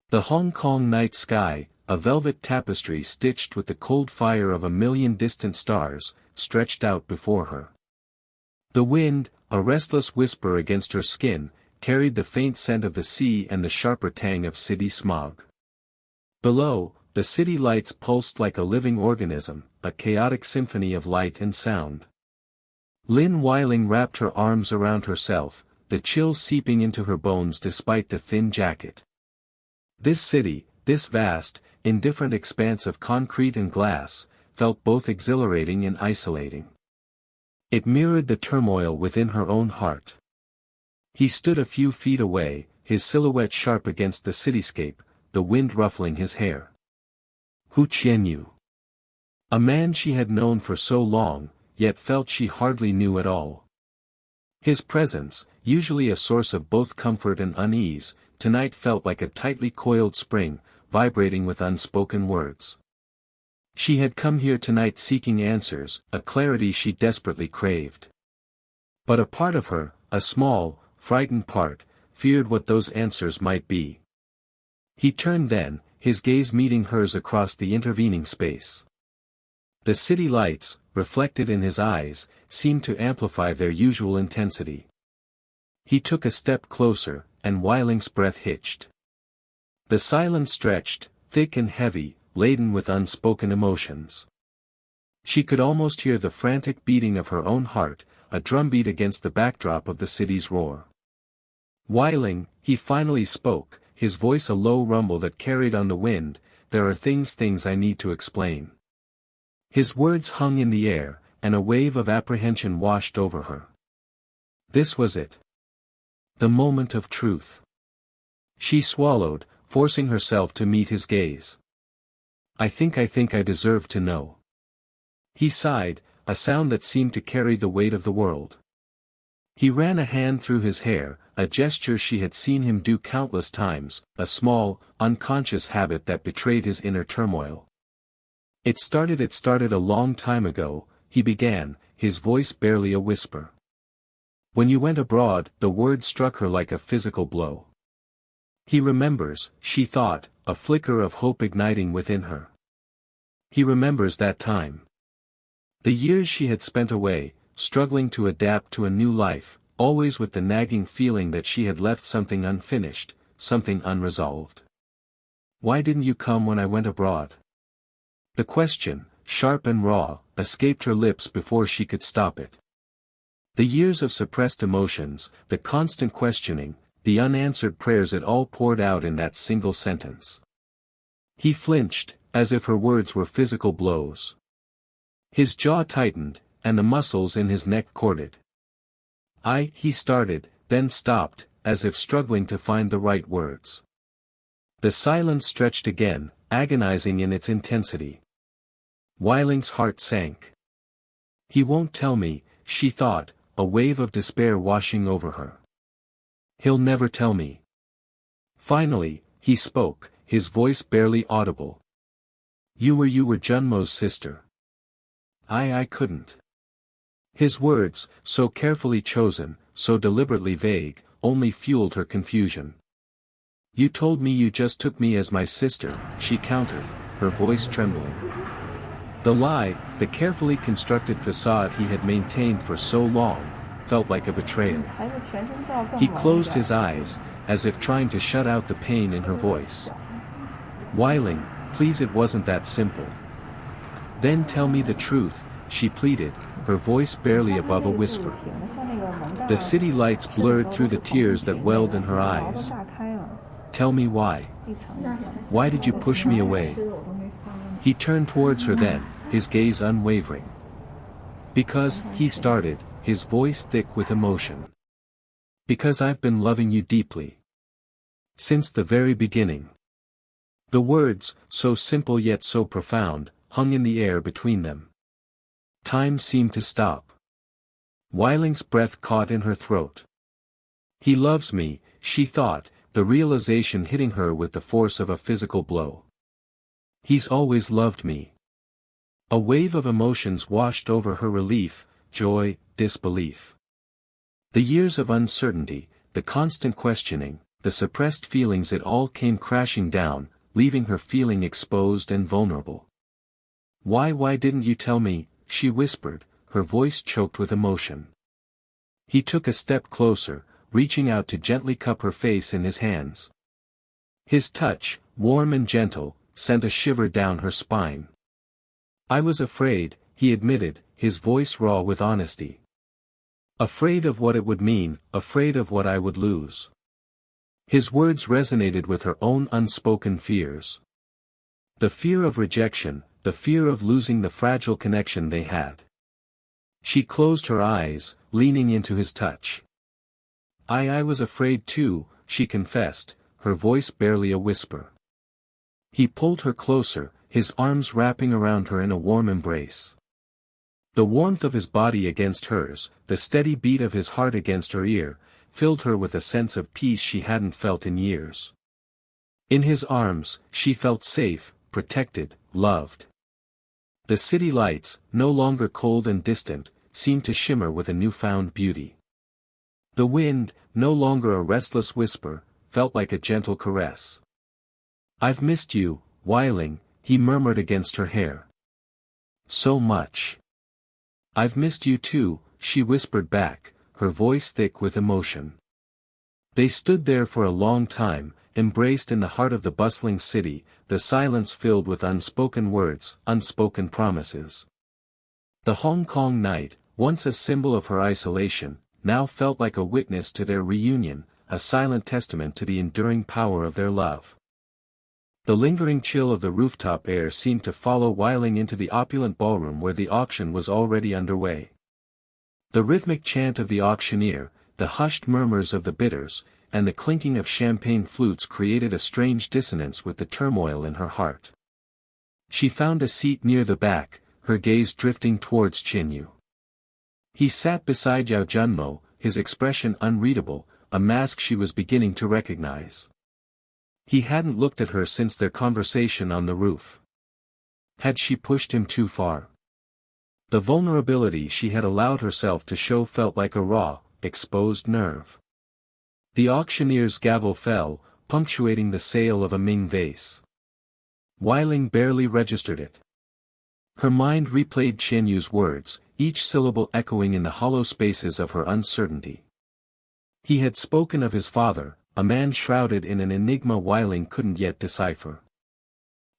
The Hong Kong night sky, a velvet tapestry stitched with the cold fire of a million distant stars, stretched out before her. The wind, a restless whisper against her skin, carried the faint scent of the sea and the sharper tang of city smog. Below, the city lights pulsed like a living organism, a chaotic symphony of light and sound. Lin Weiling wrapped her arms around herself, the chill seeping into her bones despite the thin jacket. This city, this vast, indifferent expanse of concrete and glass, felt both exhilarating and isolating. It mirrored the turmoil within her own heart. He stood a few feet away, his silhouette sharp against the cityscape, the wind ruffling his hair. Hu Qianyu. A man she had known for so long, yet felt she hardly knew at all. His presence, usually a source of both comfort and unease, tonight felt like a tightly coiled spring, vibrating with unspoken words. She had come here tonight seeking answers, a clarity she desperately craved. But a part of her, a small, frightened part, feared what those answers might be. He turned then, his gaze meeting hers across the intervening space. The city lights, reflected in his eyes, seemed to amplify their usual intensity. He took a step closer, and Weiling's breath hitched. The silence stretched, thick and heavy, laden with unspoken emotions. She could almost hear the frantic beating of her own heart, a drumbeat against the backdrop of the city's roar. Weiling, he finally spoke, his voice a low rumble that carried on the wind, there are things I need to explain. His words hung in the air, and a wave of apprehension washed over her. This was it. The moment of truth. She swallowed, forcing herself to meet his gaze. I think I deserve to know. He sighed, a sound that seemed to carry the weight of the world. He ran a hand through his hair, a gesture she had seen him do countless times, a small, unconscious habit that betrayed his inner turmoil. It started a long time ago, he began, his voice barely a whisper. When you went abroad, the word struck her like a physical blow. He remembers, she thought, a flicker of hope igniting within her. He remembers that time. The years she had spent away, struggling to adapt to a new life, always with the nagging feeling that she had left something unfinished, something unresolved. Why didn't you come when I went abroad? The question, sharp and raw, escaped her lips before she could stop it. The years of suppressed emotions, the constant questioning, the unanswered prayers, it all poured out in that single sentence. He flinched, as if her words were physical blows. His jaw tightened, and the muscles in his neck corded. He started, then stopped, as if struggling to find the right words. The silence stretched again, agonizing in its intensity. Weiling's heart sank. He won't tell me, she thought, a wave of despair washing over her. He'll never tell me. Finally, he spoke, his voice barely audible. You were Junmo's sister. I couldn't. His words, so carefully chosen, so deliberately vague, only fueled her confusion. You told me you just took me as my sister, she countered, her voice trembling. The lie, the carefully constructed facade he had maintained for so long, felt like a betrayal. He closed his eyes, as if trying to shut out the pain in her voice. Weiling, please, it wasn't that simple. Then tell me the truth, she pleaded, her voice barely above a whisper. The city lights blurred through the tears that welled in her eyes. Tell me why. Why did you push me away? He turned towards her then, his gaze unwavering. Because, he started, his voice thick with emotion. Because I've been loving you deeply. Since the very beginning. The words, so simple yet so profound, hung in the air between them. Time seemed to stop. Weiling's breath caught in her throat. He loves me, she thought, the realization hitting her with the force of a physical blow. He's always loved me. A wave of emotions washed over her: relief, joy, disbelief. The years of uncertainty, the constant questioning, the suppressed feelings, it all came crashing down, leaving her feeling exposed and vulnerable. Why didn't you tell me, she whispered, her voice choked with emotion. He took a step closer, reaching out to gently cup her face in his hands. His touch, warm and gentle, sent a shiver down her spine. I was afraid, he admitted, his voice raw with honesty. Afraid of what it would mean, afraid of what I would lose. His words resonated with her own unspoken fears. The fear of rejection, the fear of losing the fragile connection they had. She closed her eyes, leaning into his touch. I was afraid too, she confessed, her voice barely a whisper. He pulled her closer, his arms wrapping around her in a warm embrace. The warmth of his body against hers, the steady beat of his heart against her ear, filled her with a sense of peace she hadn't felt in years. In his arms, she felt safe, protected, loved. The city lights, no longer cold and distant, seemed to shimmer with a newfound beauty. The wind, no longer a restless whisper, felt like a gentle caress. I've missed you, Weiling, he murmured against her hair. So much. I've missed you too, she whispered back, her voice thick with emotion. They stood there for a long time, embraced in the heart of the bustling city, the silence filled with unspoken words, unspoken promises. The Hong Kong night, once a symbol of her isolation, now felt like a witness to their reunion, a silent testament to the enduring power of their love. The lingering chill of the rooftop air seemed to follow Weiling into the opulent ballroom where the auction was already underway. The rhythmic chant of the auctioneer, the hushed murmurs of the bidders, and the clinking of champagne flutes created a strange dissonance with the turmoil in her heart. She found a seat near the back, her gaze drifting towards Chinyu. He sat beside Yao Junmo, his expression unreadable, a mask she was beginning to recognize. He hadn't looked at her since their conversation on the roof. Had she pushed him too far? The vulnerability she had allowed herself to show felt like a raw, exposed nerve. The auctioneer's gavel fell, punctuating the sale of a Ming vase. Weiling barely registered it. Her mind replayed Qianyu's words, each syllable echoing in the hollow spaces of her uncertainty. He had spoken of his father, a man shrouded in an enigma Weiling couldn't yet decipher.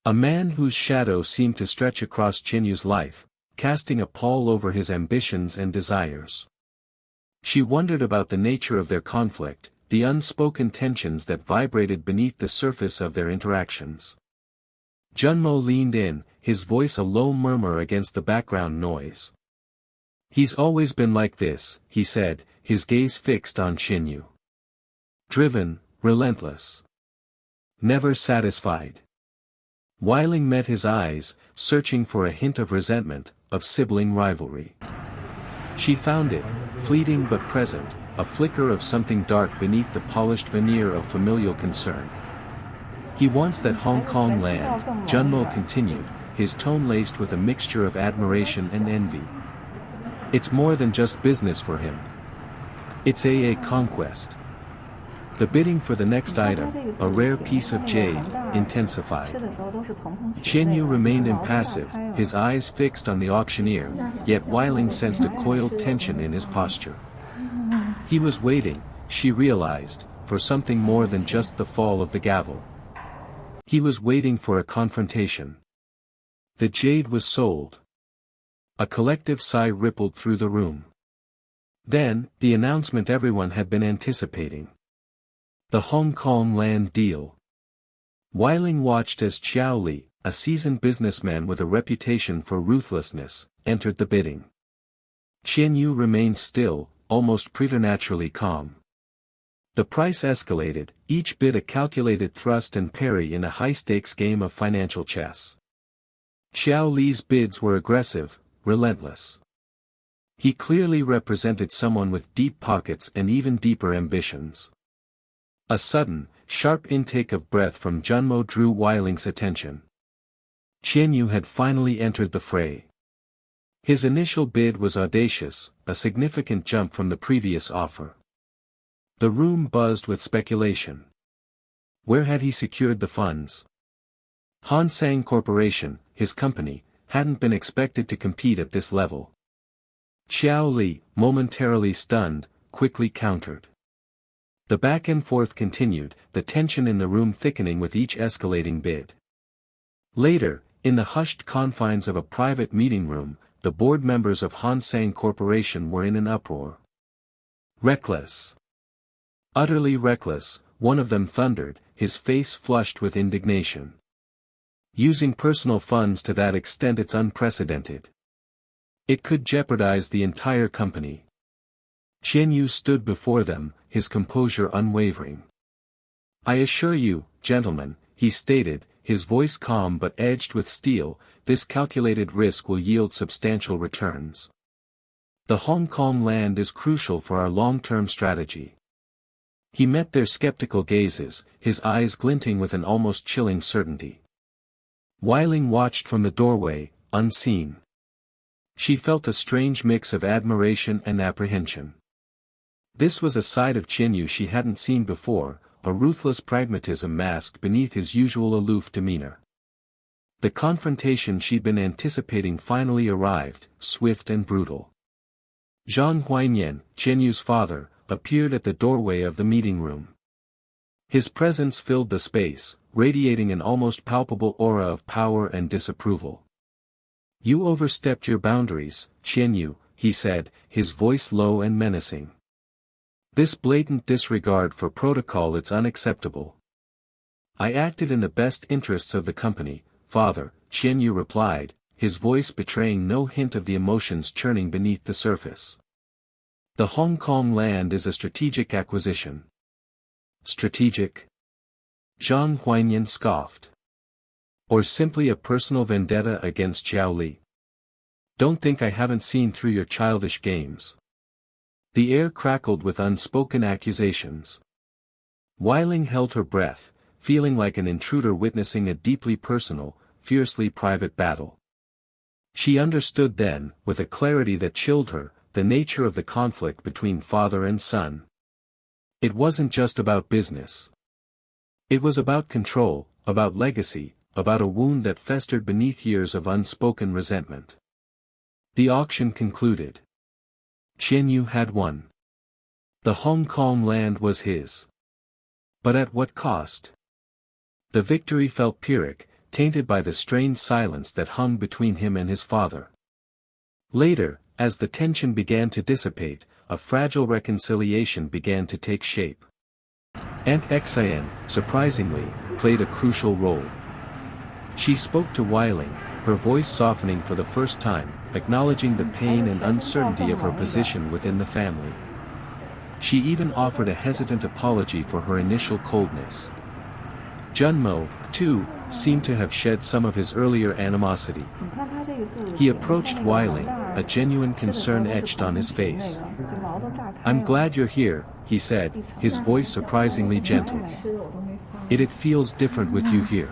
A man whose shadow seemed to stretch across Qianyu's life, casting a pall over his ambitions and desires. She wondered about the nature of their conflict, the unspoken tensions that vibrated beneath the surface of their interactions. Junmo leaned in, his voice a low murmur against the background noise. "He's always been like this," he said, his gaze fixed on Qianyu. "Driven, relentless. Never satisfied." Weiling met his eyes, searching for a hint of resentment, of sibling rivalry. She found it, fleeting but present, a flicker of something dark beneath the polished veneer of familial concern. "He wants that Hong Kong land," Junmo continued, his tone laced with a mixture of admiration and envy. "It's more than just business for him. It's a conquest." The bidding for the next item, a rare piece of jade, intensified. Qianyu remained impassive, his eyes fixed on the auctioneer, yet Weiling sensed a coiled tension in his posture. He was waiting, she realized, for something more than just the fall of the gavel. He was waiting for a confrontation. The jade was sold. A collective sigh rippled through the room. Then, the announcement everyone had been anticipating. The Hong Kong land deal. Weiling watched as Qiao Li, a seasoned businessman with a reputation for ruthlessness, entered the bidding. Qianyu remained still, almost preternaturally calm. The price escalated, each bid a calculated thrust and parry in a high-stakes game of financial chess. Qiao Li's bids were aggressive, relentless. He clearly represented someone with deep pockets and even deeper ambitions. A sudden, sharp intake of breath from Junmo drew Weiling's attention. Qianyu had finally entered the fray. His initial bid was audacious, a significant jump from the previous offer. The room buzzed with speculation. Where had he secured the funds? Han Sang Corporation, his company, hadn't been expected to compete at this level. Qiao Li, momentarily stunned, quickly countered. The back and forth continued, the tension in the room thickening with each escalating bid. Later, in the hushed confines of a private meeting room, the board members of Han Sang Corporation were in an uproar. "Reckless! Utterly reckless," one of them thundered, his face flushed with indignation. "Using personal funds to that extent, it's unprecedented. It could jeopardize the entire company." Qianyu stood before them, his composure unwavering. "I assure you, gentlemen," he stated, his voice calm but edged with steel, "this calculated risk will yield substantial returns. The Hong Kong land is crucial for our long-term strategy." He met their skeptical gazes, his eyes glinting with an almost chilling certainty. Weiling watched from the doorway, unseen. She felt a strange mix of admiration and apprehension. This was a side of Qianyu she hadn't seen before, a ruthless pragmatism masked beneath his usual aloof demeanor. The confrontation she'd been anticipating finally arrived, swift and brutal. Zhang Huainian, Qianyu's father, appeared at the doorway of the meeting room. His presence filled the space, radiating an almost palpable aura of power and disapproval. "You overstepped your boundaries, Qianyu," he said, his voice low and menacing. "This blatant disregard for protocol, it's unacceptable." I acted in the best interests of the company, father, Qianyu replied, his voice betraying no hint of the emotions churning beneath the surface. The Hong Kong land is a strategic acquisition. Strategic? Zhang Huaiyan scoffed. Or simply a personal vendetta against Zhao Li? Don't think I haven't seen through your childish games. The air crackled with unspoken accusations. Weiling held her breath, feeling like an intruder witnessing a deeply personal, fiercely private battle. She understood then, with a clarity that chilled her, the nature of the conflict between father and son. It wasn't just about business. It was about control, about legacy, about a wound that festered beneath years of unspoken resentment. The auction concluded. Qianyu had won. The Hong Kong land was his. But at what cost? The victory felt Pyrrhic, tainted by the strained silence that hung between him and his father. Later, as the tension began to dissipate, a fragile reconciliation began to take shape. Aunt Xian, surprisingly, played a crucial role. She spoke to Weiling, her voice softening for the first time, acknowledging the pain and uncertainty of her position within the family. She even offered a hesitant apology for her initial coldness. Junmo, too, seemed to have shed some of his earlier animosity. He approached Weiling, a genuine concern etched on his face. "I'm glad you're here," he said, his voice surprisingly gentle. It feels different with you here."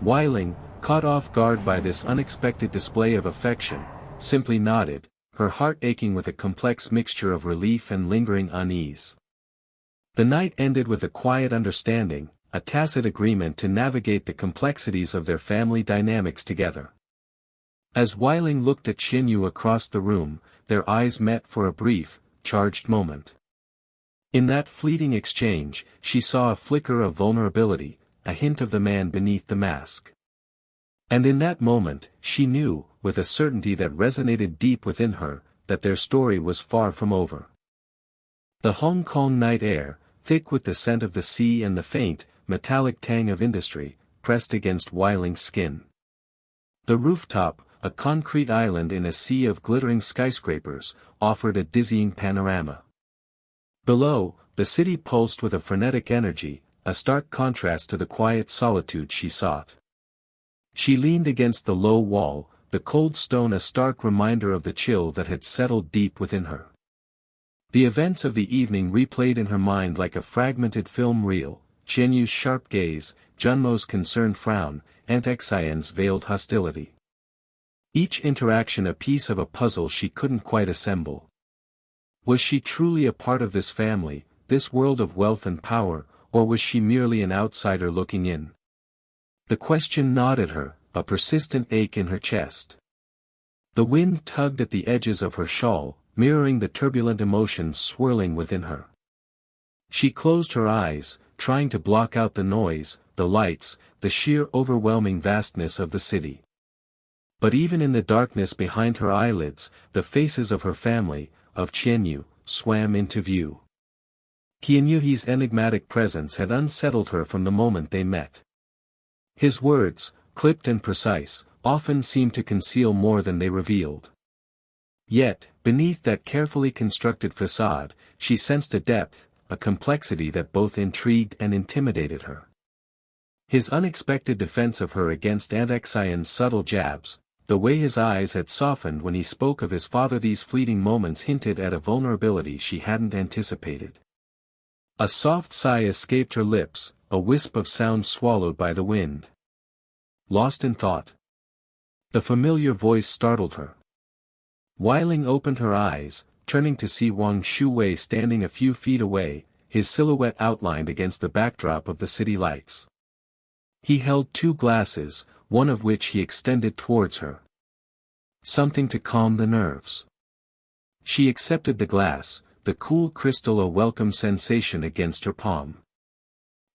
Weiling, caught off guard by this unexpected display of affection, simply nodded, her heart aching with a complex mixture of relief and lingering unease. The night ended with a quiet understanding, a tacit agreement to navigate the complexities of their family dynamics together. As Weiling looked at Qianyu across the room, their eyes met for a brief, charged moment. In that fleeting exchange, she saw a flicker of vulnerability, a hint of the man beneath the mask. And in that moment, she knew, with a certainty that resonated deep within her, that their story was far from over. The Hong Kong night air, thick with the scent of the sea and the faint, metallic tang of industry, pressed against Weiling's skin. The rooftop, a concrete island in a sea of glittering skyscrapers, offered a dizzying panorama. Below, the city pulsed with a frenetic energy, a stark contrast to the quiet solitude she sought. She leaned against the low wall, the cold stone a stark reminder of the chill that had settled deep within her. The events of the evening replayed in her mind like a fragmented film reel, Qianyu's sharp gaze, Junmo's concerned frown, Aunt Xian's veiled hostility. Each interaction a piece of a puzzle she couldn't quite assemble. Was she truly a part of this family, this world of wealth and power, or was she merely an outsider looking in? The question gnawed at her, a persistent ache in her chest. The wind tugged at the edges of her shawl, mirroring the turbulent emotions swirling within her. She closed her eyes, trying to block out the noise, the lights, the sheer overwhelming vastness of the city. But even in the darkness behind her eyelids, the faces of her family, of Qianyu, swam into view. Qianyu's enigmatic presence had unsettled her from the moment they met. His words, clipped and precise, often seemed to conceal more than they revealed. Yet, beneath that carefully constructed facade, she sensed a depth, a complexity that both intrigued and intimidated her. His unexpected defense of her against Aunt Xian's subtle jabs, the way his eyes had softened when he spoke of his father, these fleeting moments hinted at a vulnerability she hadn't anticipated. A soft sigh escaped her lips, a wisp of sound swallowed by the wind. Lost in thought. The familiar voice startled her. Weiling opened her eyes, turning to see Wang Shuwei standing a few feet away, his silhouette outlined against the backdrop of the city lights. He held two glasses, one of which he extended towards her. Something to calm the nerves. She accepted the glass, the cool crystal a welcome sensation against her palm.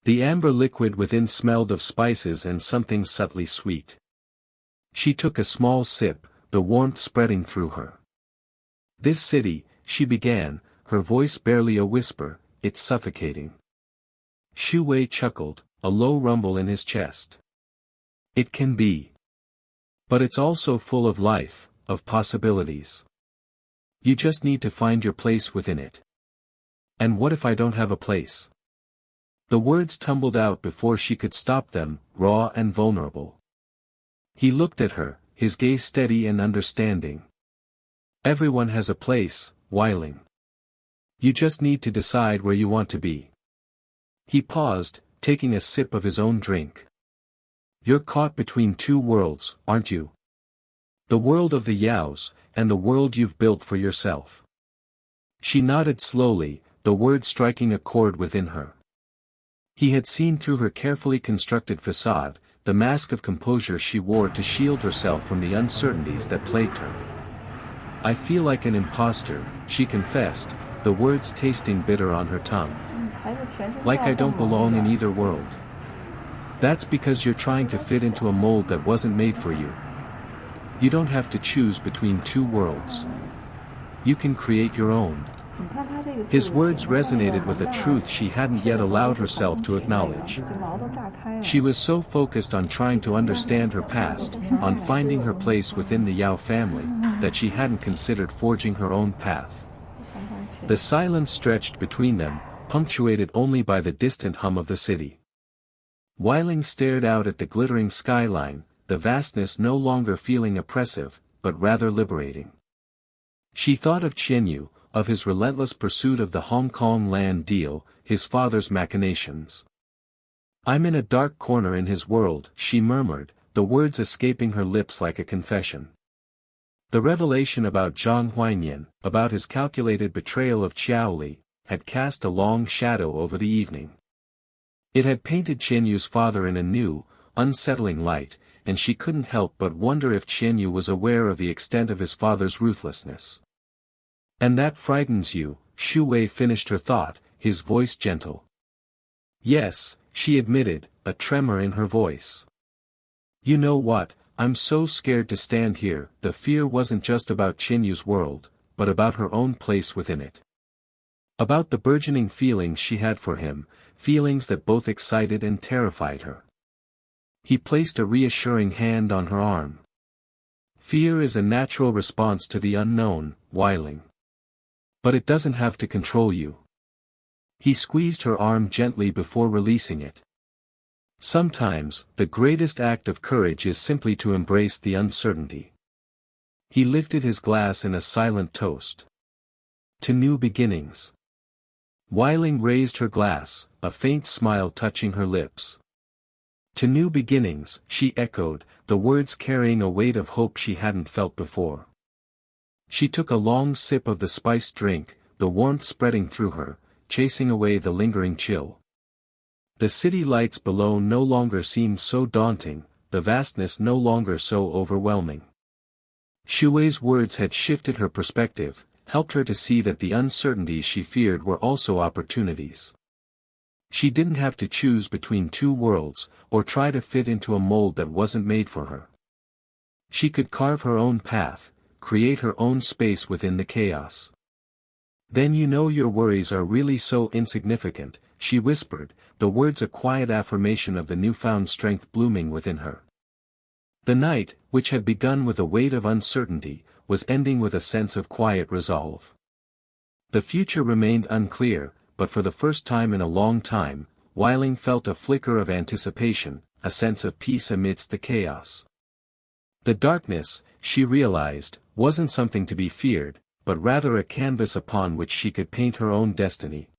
The amber liquid within smelled of spices and something subtly sweet. She took a small sip, the warmth spreading through her. "This city," she began, her voice barely a whisper, "it's suffocating." Shu Wei chuckled, a low rumble in his chest. It can be. But it's also full of life, of possibilities. You just need to find your place within it. And what if I don't have a place? The words tumbled out before she could stop them, raw and vulnerable. He looked at her, his gaze steady and understanding. Everyone has a place, whirling. You just need to decide where you want to be. He paused, taking a sip of his own drink. You're caught between two worlds, aren't you? The world of the Yaos, and the world you've built for yourself. She nodded slowly, the words striking a chord within her. He had seen through her carefully constructed facade, the mask of composure she wore to shield herself from the uncertainties that plagued her. I feel like an imposter, she confessed, the words tasting bitter on her tongue. Like I don't belong in either world. That's because you're trying to fit into a mold that wasn't made for you. You don't have to choose between two worlds. You can create your own. His words resonated with a truth she hadn't yet allowed herself to acknowledge. She was so focused on trying to understand her past, on finding her place within the Yao family, that she hadn't considered forging her own path. The silence stretched between them, punctuated only by the distant hum of the city. Weiling stared out at the glittering skyline, the vastness no longer feeling oppressive, but rather liberating. She thought of Qianyu, of his relentless pursuit of the Hong Kong land deal, his father's machinations. I'm in a dark corner in his world, she murmured, the words escaping her lips like a confession. The revelation about Zhang Huaiyan, about his calculated betrayal of Qiaoli, had cast a long shadow over the evening. It had painted Qianyu's father in a new, unsettling light, and she couldn't help but wonder if Qianyu was aware of the extent of his father's ruthlessness. And that frightens you, Xu Wei finished her thought, his voice gentle. Yes, she admitted, a tremor in her voice. You know what, I'm so scared to stand here. The fear wasn't just about Qianyu's world, but about her own place within it. About the burgeoning feelings she had for him, feelings that both excited and terrified her. He placed a reassuring hand on her arm. Fear is a natural response to the unknown, Weiling. But it doesn't have to control you. He squeezed her arm gently before releasing it. Sometimes, the greatest act of courage is simply to embrace the uncertainty. He lifted his glass in a silent toast. To new beginnings. Weiling raised her glass, a faint smile touching her lips. To new beginnings, she echoed, the words carrying a weight of hope she hadn't felt before. She took a long sip of the spiced drink, the warmth spreading through her, chasing away the lingering chill. The city lights below no longer seemed so daunting, the vastness no longer so overwhelming. Xu Wei's words had shifted her perspective, helped her to see that the uncertainties she feared were also opportunities. She didn't have to choose between two worlds, or try to fit into a mold that wasn't made for her. She could carve her own path, create her own space within the chaos. Then you know your worries are really so insignificant, she whispered, the words a quiet affirmation of the newfound strength blooming within her. The night, which had begun with a weight of uncertainty, was ending with a sense of quiet resolve. The future remained unclear, but for the first time in a long time, Weiling felt a flicker of anticipation, a sense of peace amidst the chaos. The darkness, she realized, wasn't something to be feared, but rather a canvas upon which she could paint her own destiny.